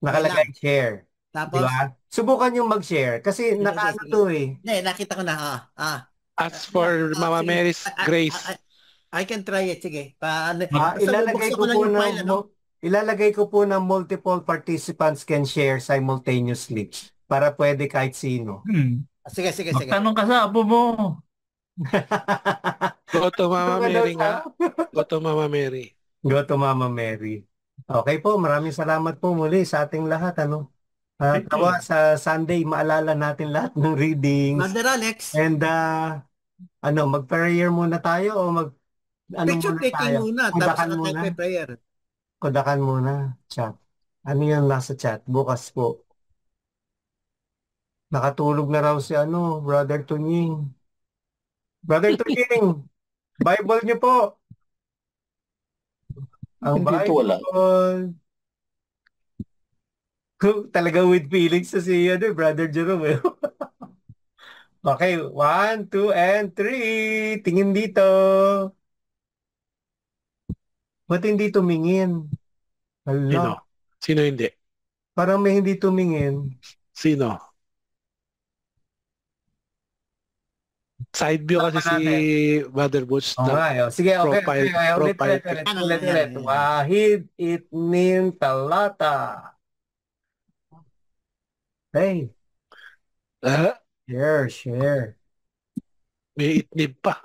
Nakalagay share. Tapos? Diba? Subukan yung mag-share. Kasi nakaano to eh. Hindi, nakita ko na. As for Mama Mary's grace. I can try it. Sige. Ilalagay ko po na multiple participants can share simultaneously para pwede kahit sino. Sige. Magtanong ka sa apo mo. Go to Mama Mary nga. Go to Mama Mary. Go to Mama Mary. Okay po, maraming salamat po muli sa ating lahat. Tawa sa Sunday, maalala natin lahat ng readings. Mother Alex. And mag-prayer muna tayo o Ano Picture muna taking tayo? muna, tapos Kudakan saka muna. tayo may prayer. Kudakan muna. Chat. Ano yung nasa chat? Bukas po. Nakatulog na raw si Brother Tunying. Brother Tunying, Bible niyo po. Ang Dito wala. Bible. Talaga with feelings sa si Brother Jerome. Okay, 1, 2, and 3. Tingin dito. Ba't hindi tumingin? Sino? Hala, Sino hindi? parang may hindi tumingin. Sino? Side view kasi si natin. Brother Butch Oo nga, na Sige, okay. profile, Ulit. profile. Ulit. Wahid Itnin Talata. Hey, Ah, share. may itnib pa.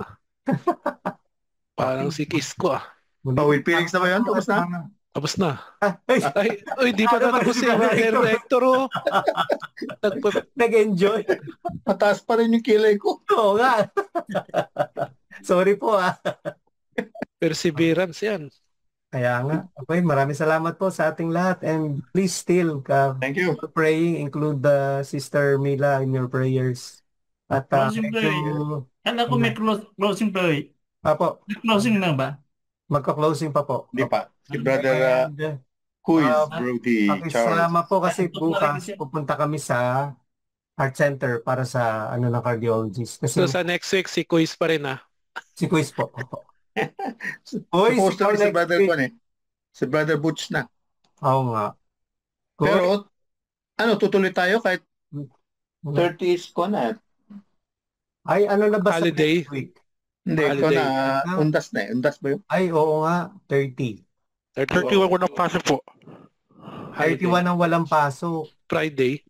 Parang si Kisko ah. With feelings na ba yun? Tapos na? Tapos na. Ay, Ay, di pa Ano ba natapos si si Brother Hector? Hector oh. Nag-enjoy. Mataas pa rin yung kilay ko. Oo nga. Sorry po Perseverance yan. Kaya nga. Okay, maraming salamat po sa ating lahat. And please still Thank you. praying, include the Sister Mila in your prayers. At Closing prayer. Kala ko may closing prayer. Apo, May closing na ba? magka-closing pa po. Hindi pa. Si Brother And, who is uh, Brody Charles. pakisama po kasi Ay, bukas siya. pupunta kami sa Heart Center para sa ng cardiologist. Kasi So sa next week, si Quiz pa rin ah. si Quiz po. Uy, Supposed to ikaw be si next Brother week. Juan eh. Si Brother Butch na. Oo nga. Pero, tutuloy tayo kahit 30s ko na. Ay, ano na ba sa Holiday. next week? Hindi, ko Holiday. na undas na eh. Undas ba yun? Ay, oo nga, 30. 31 ko na pasok po. 31 ang walang pasok. Friday.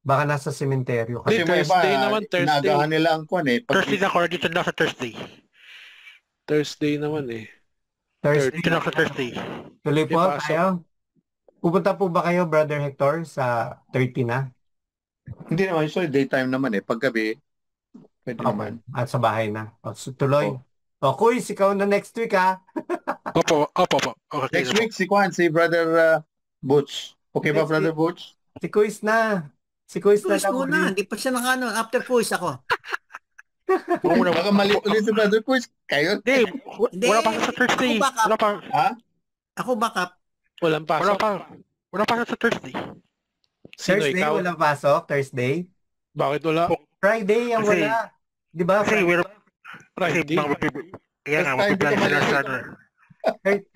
Baka nasa sementeryo ka. Hindi, Kasi may iba, Thursday naman, Thursday. inaagahan nila ang kwan eh. Thursday na ako, dito na sa Thursday. Thursday naman eh. Thursday. Dito na ako sa Thursday. Tuloy po May pasok. tayo. Pupunta po ba kayo, Brother Hector, sa 30 na? Hindi naman, usually daytime naman eh. Paggabi, pwede Okay. naman. At sa bahay na. So, tuloy. Kuis, ikaw na next week ha. Opo. Okay, Next week, si Kwan, si Brother Butch. Okay ba, Next Brother Butch? Si Kuis na. Si Kuis na Quiz muna, hindi pa siya after quiz ako. Baka mali ulit si Brother Butch. Kayo? Hindi, Hindi, wala pa sa Thursday. ako backup. Wala pa. Ako backup. Walang pasok. Wala pa sa Thursday. Sino Thursday, ikaw? walang pasok. Thursday. Bakit wala? Friday, ang Kasi- wala. Di ba? Kasi Friday. Kaya nga, Basta hindi magpiplan ka sila mali- sa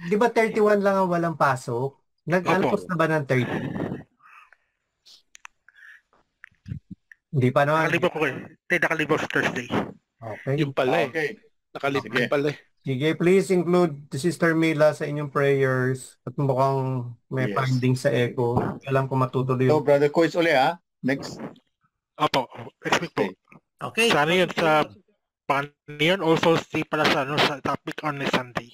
Di ba 31 lang ang walang pasok? Nag-alpos na ba ng 30? Hindi pa naman. Nakalibo ko eh. Hindi, nakalibo sa Thursday. Okay. Yung pala eh. Okay. Nakalipin Sige. pala eh. Sige, please include the Sister Mila sa inyong prayers. At mukhang may Yes. findings sa echo. Alam ko matutuloy So, yung Brother Coach uli ha. Next. Opo, next week po. Okay. Sana yun sa Panginoon also stay pala sa topic on Sunday.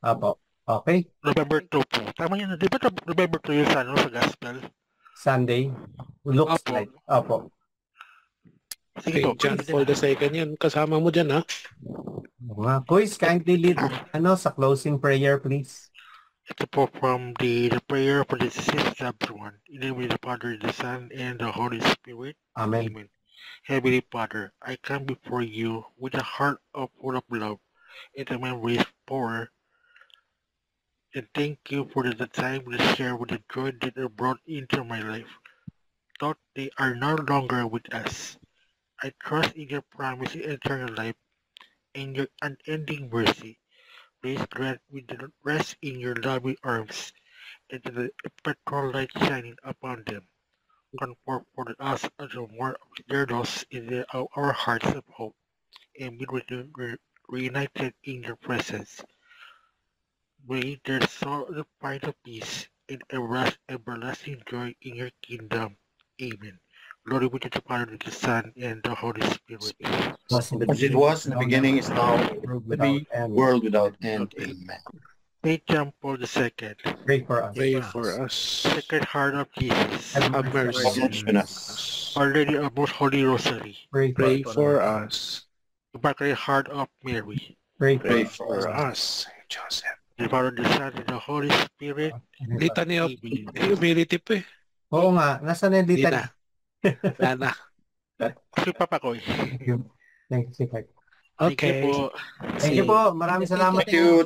Apo. Okay. November 2 po. Tama yun. Di ba November 2 yun sa gospel? Sunday. Looks Apo. like. Apo. Sige Okay, po. John Paul II yan. Kasama mo dyan ha. Mga quiz, kindly lead sa closing prayer, please. Ito po from the prayer for the deceased loved one. In the name of the Father, the Son, and the Holy Spirit. Amen. Amen. Heavenly Father, I come before you with a heart full of love and a memory of power. And thank you for the time to share with the joy that are brought into my life. Thought they are no longer with us. I trust in your promise of eternal life and your unending mercy. Please grant me the rest in your loving arms and the perpetual light shining upon them. Comfort for us as a more of their loss in our hearts of hope and be reunited in your presence. May their soul find a peace and everlasting joy in your kingdom. Amen. Glory be to the Father, the Son, and the Holy Spirit. As it was in the beginning, is now, World to be, without end. world without end. Amen. Saint John Paul II, Pray for us. Pray for us. Sacred Heart of Jesus, Have mercy on on us. us. Our Lady of Most Holy Rosary, Pray Pray for us. Immaculate Heart of Mary, Pray Pray for for us, Joseph. The Father, the Son, and the Holy Spirit. Litany of Amen. humility pa eh. Oo nga, nasa na yung Hindi litany? na. Wala na. Si Papa Koy. Thank you. Thank you, Sir. Thank you Okay. po. Thank you po. Maraming salamat Thank you.